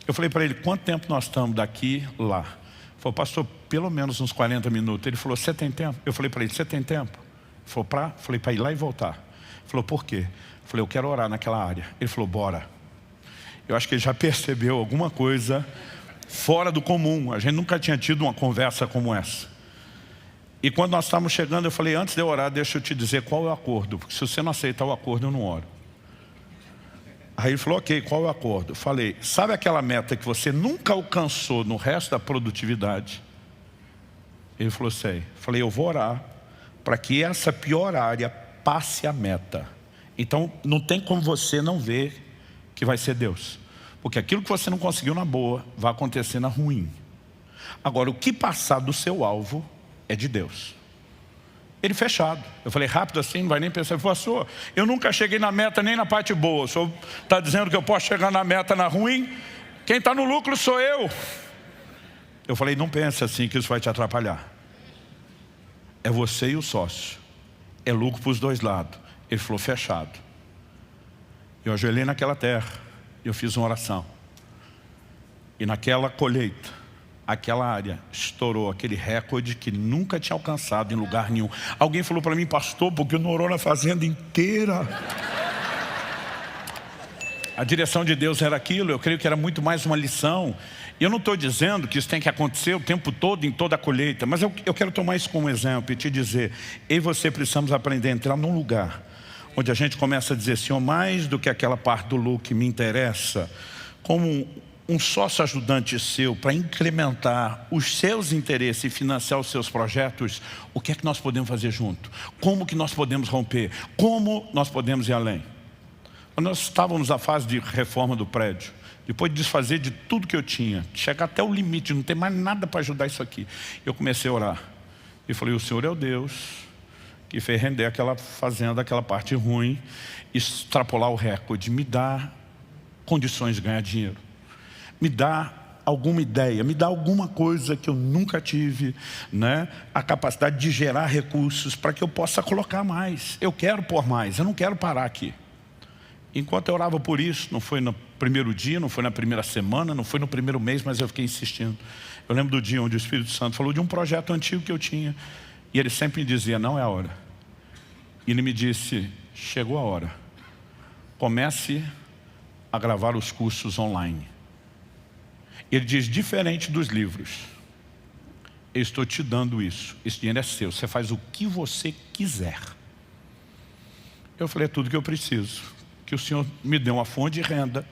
Eu falei para ele, quanto tempo nós estamos daqui lá? Ele falou, pastor, pelo menos uns 40 minutos. Ele falou, você tem tempo? Eu falei para ele, você tem tempo? Ele falou, falei, para ir lá e voltar. Ele falou, por quê? Eu falei, eu quero orar naquela área. Ele falou, bora. Eu acho que ele já percebeu alguma coisa fora do comum. A gente nunca tinha tido uma conversa como essa. E quando nós estávamos chegando, eu falei, antes de eu orar, deixa eu te dizer qual é o acordo. Porque se você não aceitar o acordo, eu não oro. Aí ele falou, ok, qual é o acordo? Eu falei, sabe aquela meta que você nunca alcançou no resto da produtividade? Ele falou, sei. Eu falei, eu vou orar para que essa pior área passe a meta. Então, não tem como você não ver que vai ser Deus. Porque aquilo que você não conseguiu na boa, vai acontecer na ruim. Agora, o que passar do seu alvo é de Deus. Ele fechado. Eu falei, rápido assim, não vai nem pensar. Ele falou, pastor, eu nunca cheguei na meta nem na parte boa. O senhor está dizendo que eu posso chegar na meta na ruim? Quem está no lucro sou eu. Eu falei, não pense assim que isso vai te atrapalhar. É você e o sócio. É lucro para os dois lados. Ele falou, fechado. Eu ajoelhei naquela terra. Eu fiz uma oração. E naquela colheita, aquela área estourou aquele recorde que nunca tinha alcançado em lugar nenhum. Alguém falou para mim, pastor, porque não orou na fazenda inteira. A direção de Deus era aquilo, eu creio que era muito mais uma lição. E eu não estou dizendo que isso tem que acontecer o tempo todo em toda a colheita, mas eu quero tomar isso como exemplo e te dizer, eu e você precisamos aprender a entrar num lugar onde a gente começa a dizer, Senhor, mais do que aquela parte do lucro que me interessa, como um sócio ajudante seu para incrementar os seus interesses e financiar os seus projetos, o que é que nós podemos fazer junto? Como que nós podemos romper? Como nós podemos ir além? Quando nós estávamos na fase de reforma do prédio, depois de desfazer de tudo que eu tinha, chegar até o limite, não ter mais nada para ajudar isso aqui, eu comecei a orar. E falei, o Senhor é o Deus que fez render aquela fazenda, aquela parte ruim, extrapolar o recorde, me dá condições de ganhar dinheiro. Me dá alguma ideia, me dá alguma coisa que eu nunca tive, né? A capacidade de gerar recursos para que eu possa colocar mais. Eu quero pôr mais, eu não quero parar aqui. Enquanto eu orava por isso, não foi no primeiro dia, não foi na primeira semana, não foi no primeiro mês, mas eu fiquei insistindo. Eu lembro do dia onde o Espírito Santo falou de um projeto antigo que eu tinha. E ele sempre me dizia, não é a hora. E ele me disse, chegou a hora. Comece a gravar os cursos online. Ele diz, diferente dos livros, eu estou te dando isso, esse dinheiro é seu, você faz o que você quiser. Eu falei, é tudo que eu preciso, que o Senhor me dê uma fonte de renda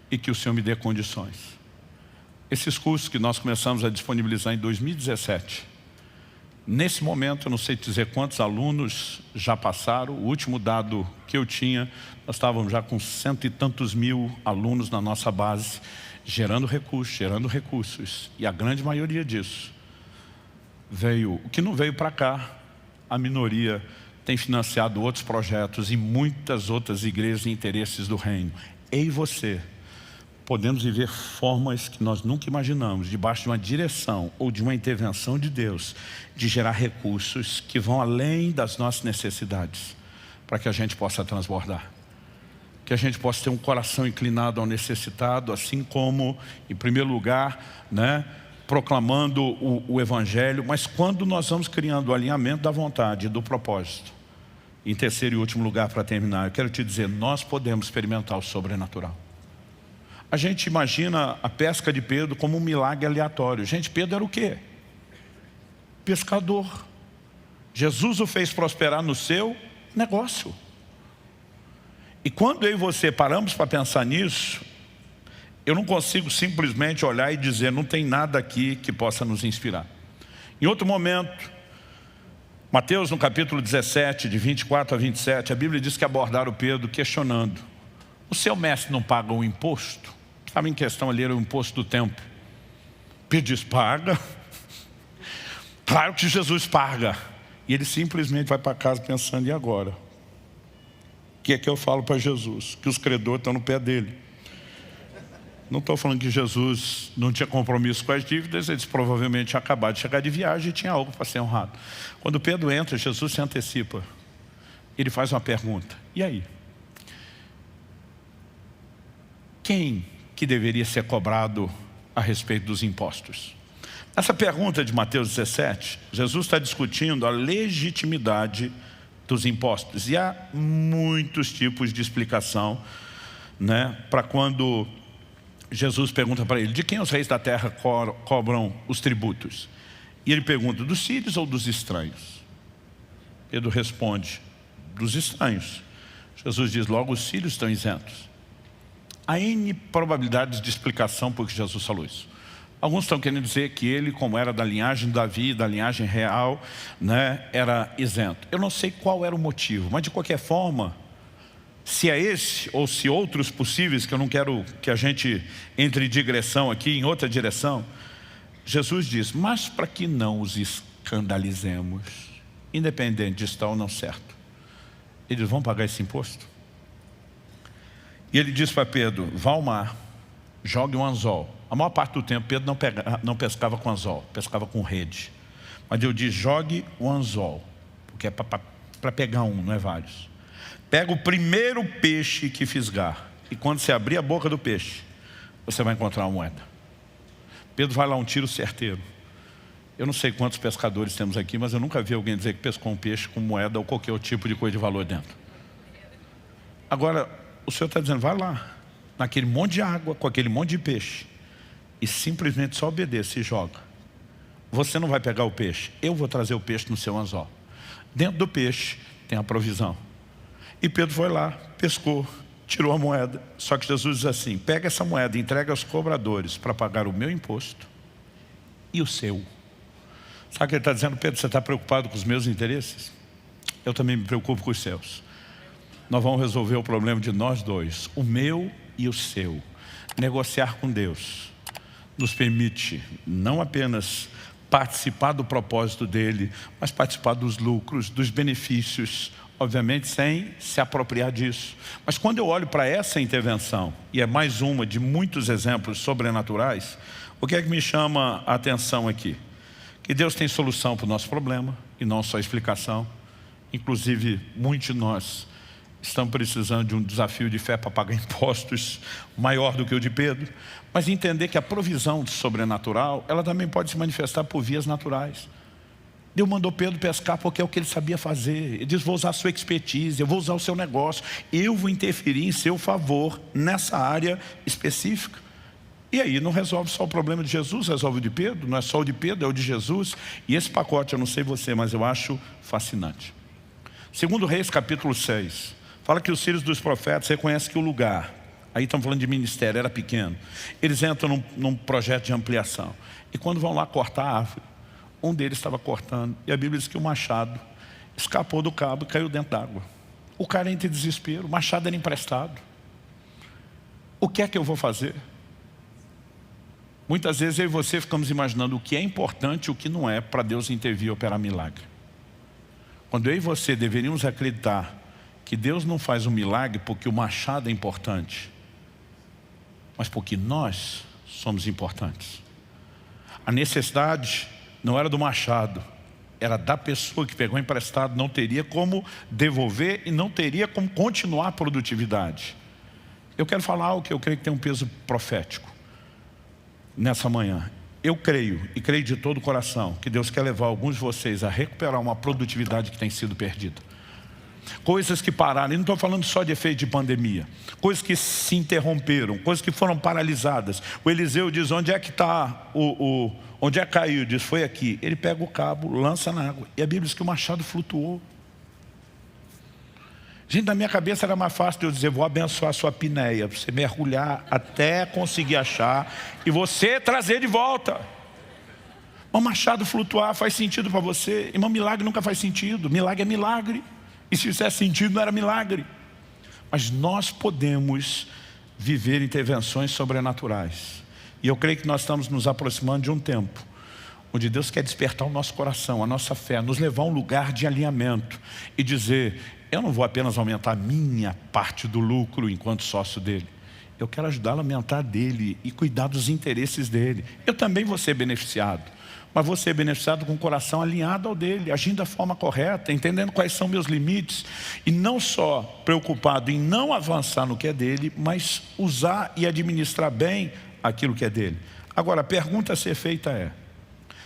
e que o Senhor me dê condições. Esses cursos que nós começamos a disponibilizar em 2017, nesse momento, eu não sei dizer quantos alunos já passaram, o último dado que eu tinha, nós estávamos já com 100 e tantos mil alunos na nossa base, gerando recursos, e a grande maioria disso veio, o que não veio para cá, a minoria tem financiado outros projetos e muitas outras igrejas e interesses do reino. Eu e você podemos viver formas que nós nunca imaginamos, debaixo de uma direção ou de uma intervenção de Deus, de gerar recursos que vão além das nossas necessidades, para que a gente possa transbordar. Que a gente possa ter um coração inclinado ao necessitado, assim como, em primeiro lugar, né, proclamando o Evangelho, mas quando nós vamos criando o alinhamento da vontade e do propósito. Em terceiro e último lugar, para terminar, eu quero te dizer, nós podemos experimentar o sobrenatural. A gente imagina a pesca de Pedro como um milagre aleatório. Gente, Pedro era o quê? Pescador. Jesus o fez prosperar no seu negócio. E quando eu e você paramos para pensar nisso, eu não consigo simplesmente olhar e dizer, não tem nada aqui que possa nos inspirar. Em outro momento, Mateus no capítulo 17, de 24 a 27, a Bíblia diz que abordaram Pedro questionando: o seu mestre não paga um imposto? Estava em questão ali, era o imposto do templo. Pedro diz, paga. Claro que Jesus paga. E ele simplesmente vai para casa pensando, e agora? O que é que eu falo para Jesus? Que os credores estão no pé dele. Não estou falando que Jesus não tinha compromisso com as dívidas, eles provavelmente tinham acabado de chegar de viagem e tinha algo para ser honrado. Quando Pedro entra, Jesus se antecipa. Ele faz uma pergunta, e aí? Quem que deveria ser cobrado a respeito dos impostos? Essa pergunta de Mateus 17, Jesus está discutindo a legitimidade dos impostos. E há muitos tipos de explicação, né, para quando Jesus pergunta para ele, de quem os reis da terra cobram os tributos? E ele pergunta, dos sírios ou dos estranhos? Pedro responde, dos estranhos. Jesus diz, logo os sírios estão isentos. Há N probabilidades de explicação por que Jesus falou isso. Alguns estão querendo dizer que ele, como era da linhagem de Davi, da linhagem real, né, era isento. Eu não sei qual era o motivo, mas de qualquer forma, se é esse ou se outros possíveis, que eu não quero que a gente entre em digressão aqui, em outra direção, Jesus diz, mas para que não os escandalizemos, independente de estar ou não certo, eles vão pagar esse imposto? E ele diz para Pedro, vá ao mar, jogue um anzol. A maior parte do tempo Pedro não pescava com anzol, pescava com rede. Mas eu disse, jogue o anzol, porque é para pegar um, não é vários. Pega o primeiro peixe que fisgar, e quando você abrir a boca do peixe, você vai encontrar uma moeda. Pedro vai lá, um tiro certeiro. Eu não sei quantos pescadores temos aqui, mas eu nunca vi alguém dizer que pescou um peixe com moeda ou qualquer outro tipo de coisa de valor dentro. Agora, o Senhor está dizendo, vai lá, naquele monte de água, com aquele monte de peixe, e simplesmente só obedeça e joga. Você não vai pegar o peixe, eu vou trazer o peixe no seu anzol. Dentro do peixe tem a provisão. E Pedro foi lá, pescou, tirou a moeda. Só que Jesus diz assim, pega essa moeda e entrega aos cobradores para pagar o meu imposto e o seu. Sabe o que ele está dizendo? Pedro, você está preocupado com os meus interesses? Eu também me preocupo com os seus. Nós vamos resolver o problema de nós dois, o meu e o seu. Negociar com Deus nos permite não apenas participar do propósito dele, mas participar dos lucros, dos benefícios, obviamente sem se apropriar disso. Mas quando eu olho para essa intervenção, e é mais uma de muitos exemplos sobrenaturais, o que é que me chama a atenção aqui? Que Deus tem solução para o nosso problema, e não só explicação. Inclusive, muitos de nós estamos precisando de um desafio de fé para pagar impostos maior do que o de Pedro, mas entender que a provisão sobrenatural, ela também pode se manifestar por vias naturais. Deus mandou Pedro pescar porque é o que ele sabia fazer. Ele diz, vou usar a sua expertise, eu vou usar o seu negócio, eu vou interferir em seu favor nessa área específica. E aí não resolve só o problema de Jesus, resolve o de Pedro, não é só o de Pedro, é o de Jesus. E esse pacote, eu não sei você, mas eu acho fascinante. Segundo Reis, capítulo 6, fala que os filhos dos profetas reconhecem que o lugar, aí estamos falando de ministério, era pequeno. Eles entram num projeto de ampliação. E quando vão lá cortar a árvore, um deles estava cortando, e a Bíblia diz que o machado escapou do cabo e caiu dentro d'água. O cara entra em desespero, o machado era emprestado. O que é que eu vou fazer? Muitas vezes eu e você ficamos imaginando o que é importante e o que não é para Deus intervir e operar milagre. Quando eu e você deveríamos acreditar que Deus não faz um milagre porque o machado é importante, mas porque nós somos importantes. A necessidade não era do machado, era da pessoa que pegou emprestado, não teria como devolver e não teria como continuar a produtividade. Eu quero falar algo que eu creio que tem um peso profético nessa manhã. Eu creio, e creio de todo o coração, que Deus quer levar alguns de vocês a recuperar uma produtividade que tem sido perdida. Coisas que pararam, e não estou falando só de efeito de pandemia, coisas que se interromperam, coisas que foram paralisadas. O Eliseu diz, onde é que está onde é que caiu? Diz, foi aqui. Ele pega o cabo, lança na água, e a Bíblia diz que o machado flutuou. Gente, na minha cabeça era mais fácil de eu dizer: vou abençoar a sua apneia, você mergulhar até conseguir achar e você trazer de volta. Um machado flutuar faz sentido para você? Irmão, milagre nunca faz sentido. Milagre é milagre. E se fizesse sentido, não era milagre. Mas nós podemos viver intervenções sobrenaturais. E eu creio que nós estamos nos aproximando de um tempo onde Deus quer despertar o nosso coração, a nossa fé, nos levar a um lugar de alinhamento e dizer: eu não vou apenas aumentar a minha parte do lucro enquanto sócio dele. Eu quero ajudá-lo a aumentar dele e cuidar dos interesses dele. Eu também vou ser beneficiado, mas vou ser beneficiado com o coração alinhado ao dele, agindo da forma correta, entendendo quais são meus limites e não só preocupado em não avançar no que é dele, mas usar e administrar bem aquilo que é dele. Agora, a pergunta a ser feita é: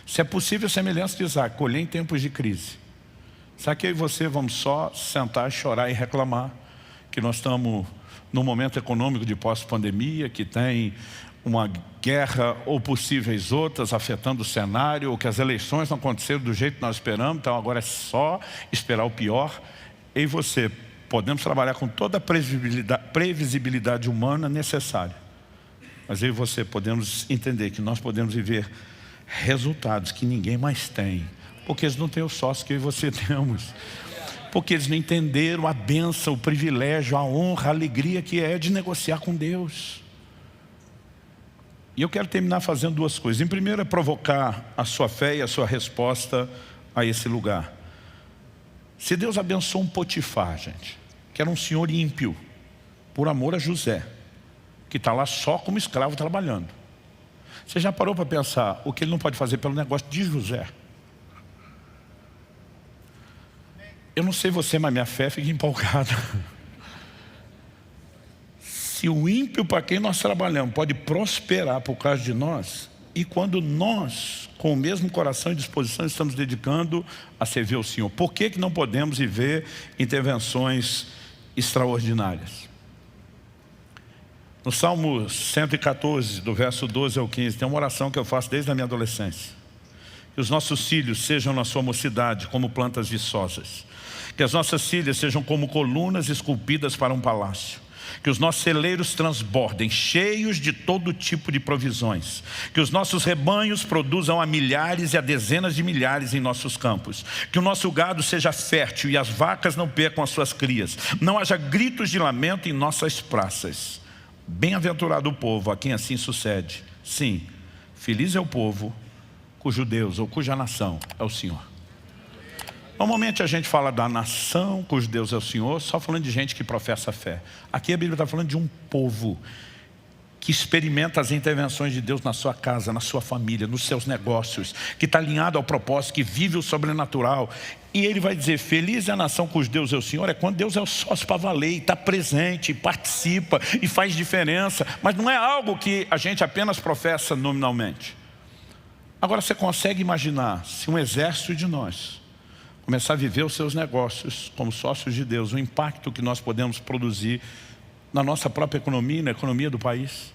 se é possível a semelhança de Isaac, colher em tempos de crise, será que eu e você vamos só sentar, chorar e reclamar que nós estamos num momento econômico de pós-pandemia, que tem uma guerra ou possíveis outras afetando o cenário, ou que as eleições não aconteceram do jeito que nós esperamos, então agora é só esperar o pior? Eu e você podemos trabalhar com toda a previsibilidade humana necessária, mas eu e você podemos entender que nós podemos viver resultados que ninguém mais tem, porque eles não têm o sócio que eu e você temos, porque eles não entenderam a bênção, o privilégio, a honra, a alegria que é de negociar com Deus. E eu quero terminar fazendo duas coisas. Em primeiro é provocar a sua fé e a sua resposta a esse lugar. Se Deus abençoou um Potifar, gente, que era um senhor ímpio, por amor a José, que está lá só como escravo trabalhando, você já parou para pensar o que ele não pode fazer pelo negócio de José? Eu não sei você, mas minha fé fica empolgada. Se o ímpio para quem nós trabalhamos pode prosperar por causa de nós, e quando nós, com o mesmo coração e disposição, estamos dedicando a servir ao Senhor, por que não podemos viver intervenções extraordinárias? No Salmo 114, do verso 12 ao 15, tem uma oração que eu faço desde a minha adolescência: que os nossos filhos sejam na sua mocidade como plantas viçosas, que as nossas filhas sejam como colunas esculpidas para um palácio, que os nossos celeiros transbordem, cheios de todo tipo de provisões, que os nossos rebanhos produzam a milhares e a dezenas de milhares em nossos campos, que o nosso gado seja fértil e as vacas não percam as suas crias, não haja gritos de lamento em nossas praças. Bem-aventurado o povo a quem assim sucede. Sim, feliz é o povo cujo Deus ou cuja nação é o Senhor. Normalmente a gente fala da nação cujo Deus é o Senhor, só falando de gente que professa fé. Aqui a Bíblia está falando de um povo que experimenta as intervenções de Deus na sua casa, na sua família, nos seus negócios, que está alinhado ao propósito, que vive o sobrenatural. E ele vai dizer: feliz é a nação cujo Deus é o Senhor. É quando Deus é o sócio para valer, e está presente, e participa, e faz diferença. Mas não é algo que a gente apenas professa nominalmente. Agora você consegue imaginar se um exército de nós começar a viver os seus negócios como sócios de Deus, o impacto que nós podemos produzir na nossa própria economia e na economia do país?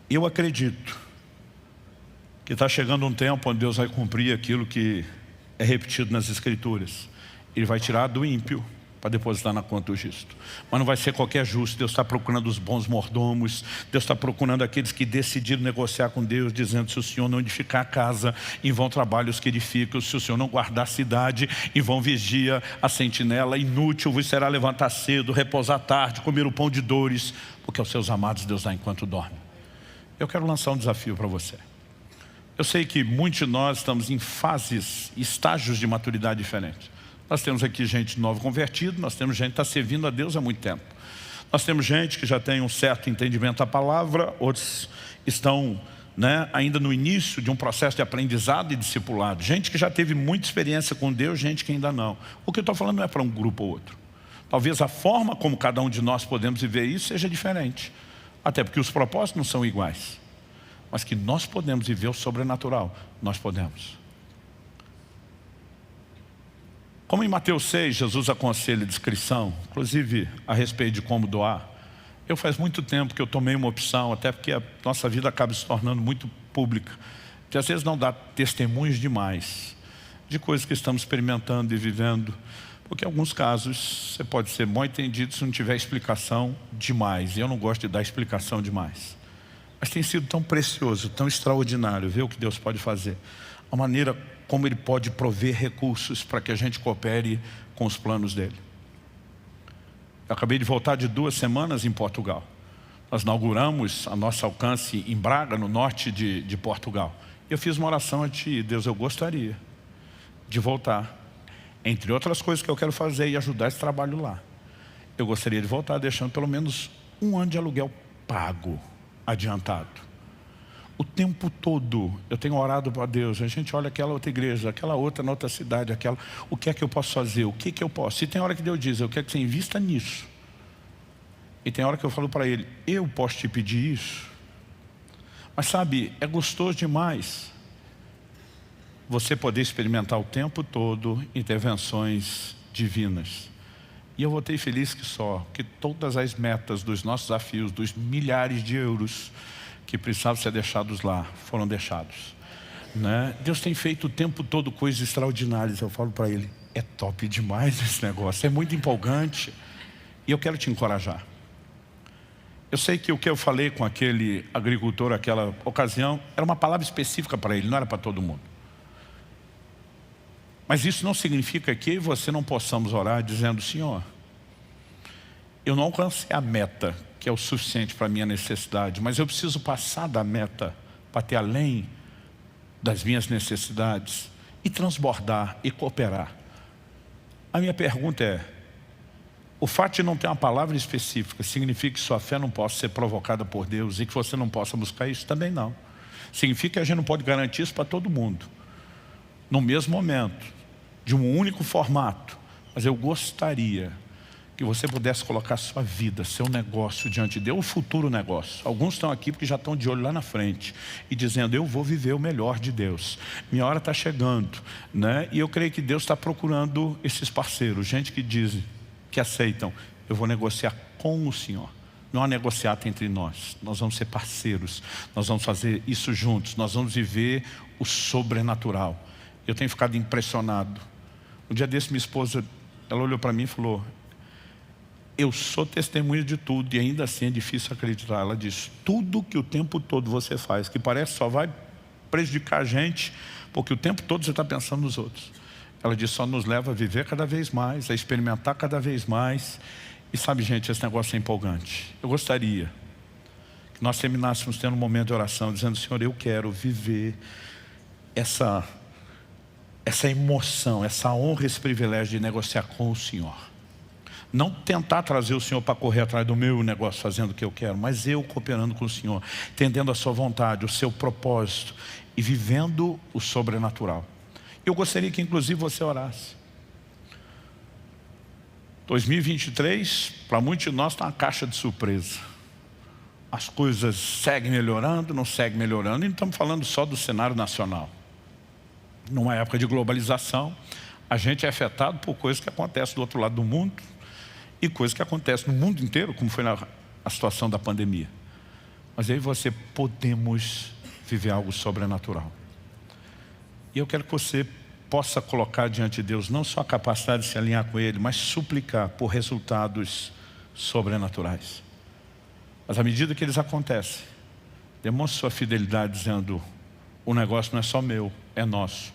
Eu acredito que está chegando um tempo onde Deus vai cumprir aquilo que é repetido nas Escrituras. Ele vai tirar do ímpio para depositar na conta do justo. Mas não vai ser qualquer justo. Deus está procurando os bons mordomos. Deus está procurando aqueles que decidiram negociar com Deus, dizendo: se o Senhor não edificar a casa, em vão trabalham os que edificam. Se o Senhor não guardar a cidade, em vão vigia a sentinela. Inútil vos será levantar cedo, repousar tarde, comer o pão de dores, porque aos seus amados Deus dá enquanto dorme. Eu quero lançar um desafio para você. Eu sei que muitos de nós estamos em fases, estágios de maturidade diferentes. Nós temos aqui gente nova convertida, nós temos gente que está servindo a Deus há muito tempo. Nós temos gente que já tem um certo entendimento da palavra, outros estão ainda no início de um processo de aprendizado e discipulado. Gente que já teve muita experiência com Deus, gente que ainda não. O que eu estou falando não é para um grupo ou outro. Talvez a forma como cada um de nós podemos viver isso seja diferente. Até porque os propósitos não são iguais. Mas que nós podemos viver o sobrenatural, nós podemos. Como em Mateus 6, Jesus aconselha descrição, inclusive a respeito de como doar. Eu faz muito tempo que eu tomei uma opção, até porque a nossa vida acaba se tornando muito pública, que às vezes não dá testemunhos demais de coisas que estamos experimentando e vivendo. Porque em alguns casos você pode ser mal entendido se não tiver explicação demais. E eu não gosto de dar explicação demais. Mas tem sido tão precioso, tão extraordinário ver o que Deus pode fazer. A maneira como Ele pode prover recursos para que a gente coopere com os planos dEle. Eu acabei de voltar de 2 semanas em Portugal. Nós inauguramos a nossa alcance em Braga, no norte de Portugal. Eu fiz uma oração a Ti, Deus, eu gostaria de voltar. Entre outras coisas que eu quero fazer e ajudar esse trabalho lá. Eu gostaria de voltar deixando pelo menos 1 ano de aluguel pago, adiantado. O tempo todo eu tenho orado para Deus. A gente olha aquela outra igreja, aquela outra na outra cidade, aquela. O que é que eu posso fazer? O que é que eu posso? Se tem hora que Deus diz, eu quero que você invista nisso. E tem hora que eu falo para Ele, eu posso te pedir isso? Mas sabe, é gostoso demais você poder experimentar o tempo todo intervenções divinas. E eu voltei feliz que todas as metas dos nossos desafios, dos milhares de euros que precisavam ser deixados lá, foram deixados. Né? Deus tem feito o tempo todo coisas extraordinárias. Eu falo para Ele, é top demais esse negócio, é muito empolgante. E eu quero te encorajar. Eu sei que o que eu falei com aquele agricultor naquela ocasião era uma palavra específica para ele, não era para todo mundo. Mas isso não significa que eu e você não possamos orar dizendo, Senhor, eu não alcancei a meta, que é o suficiente para a minha necessidade, mas eu preciso passar da meta para ter além das minhas necessidades e transbordar e cooperar. A minha pergunta é, o fato de não ter uma palavra específica significa que sua fé não possa ser provocada por Deus e que você não possa buscar isso? Também não. Significa que a gente não pode garantir isso para todo mundo, no mesmo momento, de um único formato. Mas eu gostaria que você pudesse colocar sua vida, seu negócio diante de Deus, o futuro negócio. Alguns estão aqui porque já estão de olho lá na frente e dizendo, eu vou viver o melhor de Deus. Minha hora está chegando. Né? E eu creio que Deus está procurando esses parceiros, gente que dizem, que aceitam, eu vou negociar com o Senhor. Não há negociata entre nós. Nós vamos ser parceiros. Nós vamos fazer isso juntos. Nós vamos viver o sobrenatural. Eu tenho ficado impressionado. Um dia desse minha esposa, ela olhou para mim e falou, eu sou testemunha de tudo e ainda assim é difícil acreditar. Ela disse, tudo que o tempo todo você faz, que parece só vai prejudicar a gente, porque o tempo todo você está pensando nos outros. Ela disse, só nos leva a viver cada vez mais, a experimentar cada vez mais. E sabe, gente, esse negócio é empolgante. Eu gostaria que nós terminássemos tendo um momento de oração, dizendo, Senhor, eu quero viver essa emoção, essa honra, esse privilégio de negociar com o Senhor. Não tentar trazer o Senhor para correr atrás do meu negócio, fazendo o que eu quero, mas eu cooperando com o Senhor, entendendo a sua vontade, o seu propósito e vivendo o sobrenatural. Eu gostaria que inclusive você orasse. 2023, para muitos de nós, está uma caixa de surpresa. As coisas seguem melhorando, não seguem melhorando, e não estamos falando só do cenário nacional. Numa época de globalização, a gente é afetado por coisas que acontecem do outro lado do mundo e coisas que acontecem no mundo inteiro, como foi a situação da pandemia. Mas aí você podemos viver algo sobrenatural. E eu quero que você possa colocar diante de Deus não só a capacidade de se alinhar com Ele, mas suplicar por resultados sobrenaturais. Mas à medida que eles acontecem, demonstre sua fidelidade dizendo, o negócio não é só meu, é nosso.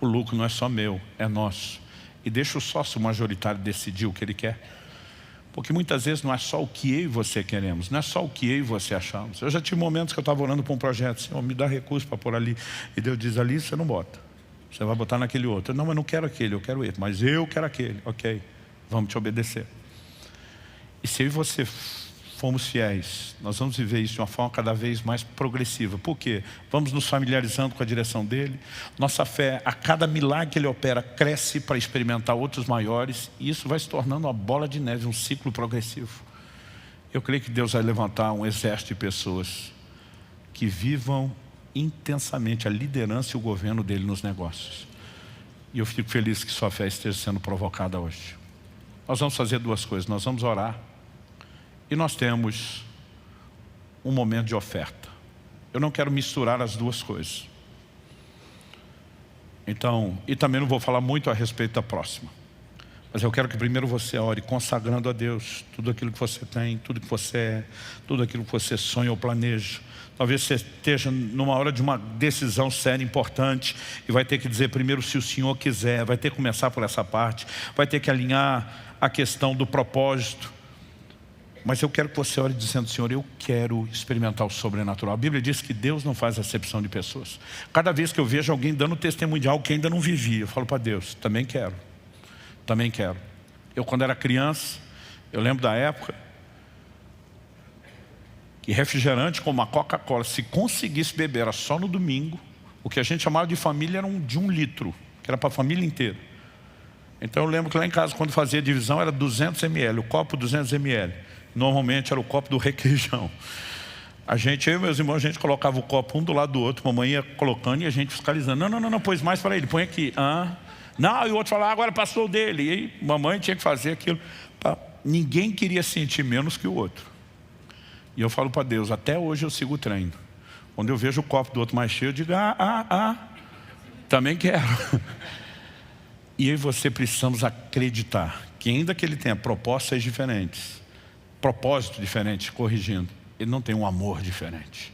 O lucro não é só meu, é nosso. E deixa o sócio majoritário decidir o que ele quer. Porque muitas vezes não é só o que eu e você queremos, não é só o que eu e você achamos. Eu já tive momentos que eu estava orando para um projeto, Senhor, me dá recurso para pôr ali. E Deus diz, ali você não bota. Você vai botar naquele outro. Não, mas não quero aquele, eu quero esse. Mas eu quero aquele. Ok, vamos te obedecer. E se eu e você formos fiéis, nós vamos viver isso de uma forma cada vez mais progressiva. Por quê? Vamos nos familiarizando com a direção dele. Nossa fé, a cada milagre que ele opera, cresce para experimentar outros maiores. E isso vai se tornando uma bola de neve, um ciclo progressivo. Eu creio que Deus vai levantar um exército de pessoas que vivam intensamente a liderança e o governo dele nos negócios. E eu fico feliz que sua fé esteja sendo provocada hoje. Nós vamos fazer 2 coisas. Nós vamos orar e nós temos um momento de oferta. Eu não quero misturar as 2 coisas. Então, e também não vou falar muito a respeito da próxima. Mas eu quero que primeiro você ore consagrando a Deus tudo aquilo que você tem, tudo que você é, tudo aquilo que você sonha ou planeja. Talvez você esteja numa hora de uma decisão séria, importante, e vai ter que dizer primeiro se o Senhor quiser, vai ter que começar por essa parte, vai ter que alinhar a questão do propósito. Mas eu quero que você ore dizendo: Senhor, eu quero experimentar o sobrenatural. A Bíblia diz que Deus não faz acepção de pessoas. Cada vez que eu vejo alguém dando testemunho de algo que ainda não vivi, eu falo para Deus: também quero. Também quero. Eu, quando era criança, eu lembro da época que refrigerante como a Coca-Cola, se conseguisse beber, era só no domingo. O que a gente chamava de família era de 1 litro, que era para a família inteira. Então eu lembro que lá em casa, quando fazia divisão, era 200 ml, o copo 200 ml. Normalmente era o copo do requeijão. Eu e meus irmãos, a gente colocava o copo um do lado do outro, mamãe ia colocando e a gente fiscalizando. Não, pôs mais para ele, põe aqui. Não, e o outro falava: agora passou o dele. E aí mamãe tinha que fazer aquilo. Ninguém queria sentir menos que o outro. E eu falo para Deus: até hoje eu sigo o treino. Quando eu vejo o copo do outro mais cheio, eu digo: também quero. E eu e você precisamos acreditar que, ainda que ele tenha propostas diferentes, propósito diferente, corrigindo, ele não tem um amor diferente.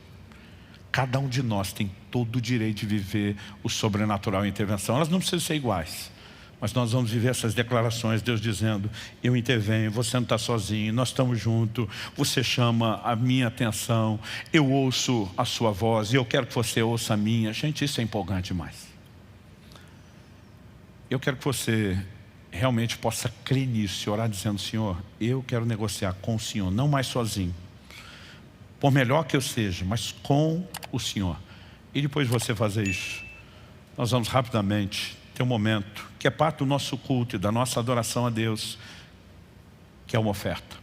Cada um de nós tem todo o direito de viver o sobrenatural e a intervenção. Elas não precisam ser iguais, mas nós vamos viver essas declarações, Deus dizendo: eu intervenho, você não está sozinho, nós estamos juntos, você chama a minha atenção, eu ouço a sua voz e eu quero que você ouça a minha. Gente, isso é empolgante demais. Eu quero que você realmente possa crer nisso e orar dizendo: Senhor, eu quero negociar com o Senhor, não mais sozinho. Por melhor que eu seja, mas com o Senhor. E depois de você fazer isso, nós vamos rapidamente ter um momento que é parte do nosso culto e da nossa adoração a Deus, que é uma oferta.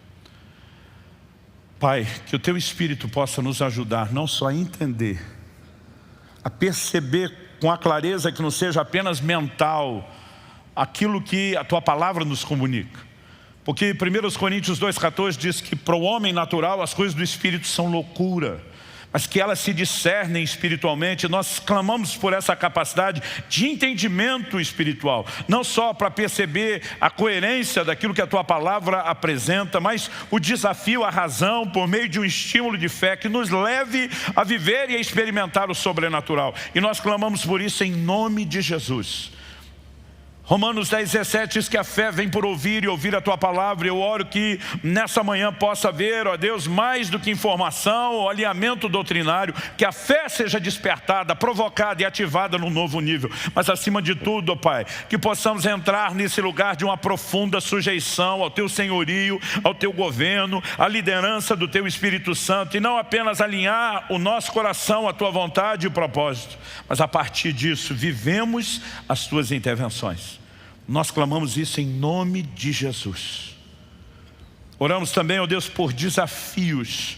Pai, que o Teu Espírito possa nos ajudar não só a entender, a perceber com a clareza que não seja apenas mental aquilo que a Tua Palavra nos comunica. Porque 1 Coríntios 2,14 diz que para o homem natural as coisas do Espírito são loucura, mas que elas se discernem espiritualmente. Nós clamamos por essa capacidade de entendimento espiritual, não só para perceber a coerência daquilo que a Tua Palavra apresenta, mas o desafio, a razão, por meio de um estímulo de fé que nos leve a viver e a experimentar o sobrenatural. E nós clamamos por isso em nome de Jesus. Romanos 10,17 diz que a fé vem por ouvir e ouvir a Tua Palavra. Eu oro que nessa manhã possa haver, ó Deus, mais do que informação ou alinhamento doutrinário, que a fé seja despertada, provocada e ativada num novo nível. Mas acima de tudo, ó Pai, que possamos entrar nesse lugar de uma profunda sujeição ao Teu senhorio, ao Teu governo, à liderança do Teu Espírito Santo, e não apenas alinhar o nosso coração à Tua vontade e propósito, mas a partir disso vivemos as Tuas intervenções. Nós clamamos isso em nome de Jesus. Oramos também, ó Deus, por desafios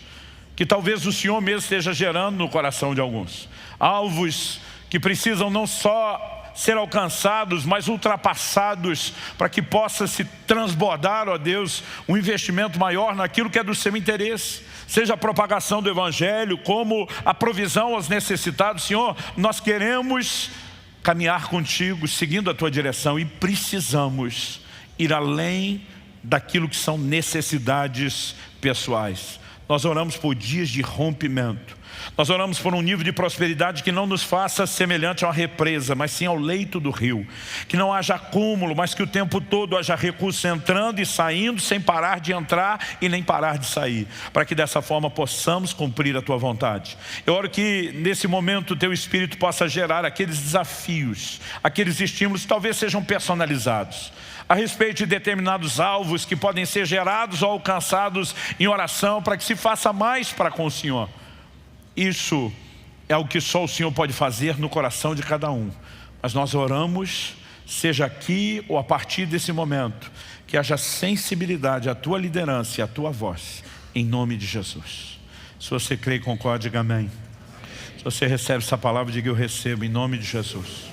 que talvez o Senhor mesmo esteja gerando no coração de alguns. Alvos que precisam não só ser alcançados, mas ultrapassados, para que possa se transbordar, ó Deus, um investimento maior naquilo que é do Seu interesse. Seja a propagação do Evangelho, como a provisão aos necessitados. Senhor, nós queremos caminhar contigo, seguindo a Tua direção, e precisamos ir além daquilo que são necessidades pessoais. Nós oramos por dias de rompimento. Nós oramos por um nível de prosperidade que não nos faça semelhante a uma represa, mas sim ao leito do rio. Que não haja acúmulo, mas que o tempo todo haja recursos entrando e saindo, sem parar de entrar e nem parar de sair, para que dessa forma possamos cumprir a Tua vontade. Eu oro que nesse momento o Teu Espírito possa gerar aqueles desafios, aqueles estímulos que talvez sejam personalizados, a respeito de determinados alvos que podem ser gerados ou alcançados em oração, para que se faça mais para com o Senhor. Isso é o que só o Senhor pode fazer no coração de cada um. Mas nós oramos, seja aqui ou a partir desse momento, que haja sensibilidade à Tua liderança e à Tua voz, em nome de Jesus. Se você crê e concorda, diga amém. Se você recebe essa palavra, diga: eu recebo, em nome de Jesus.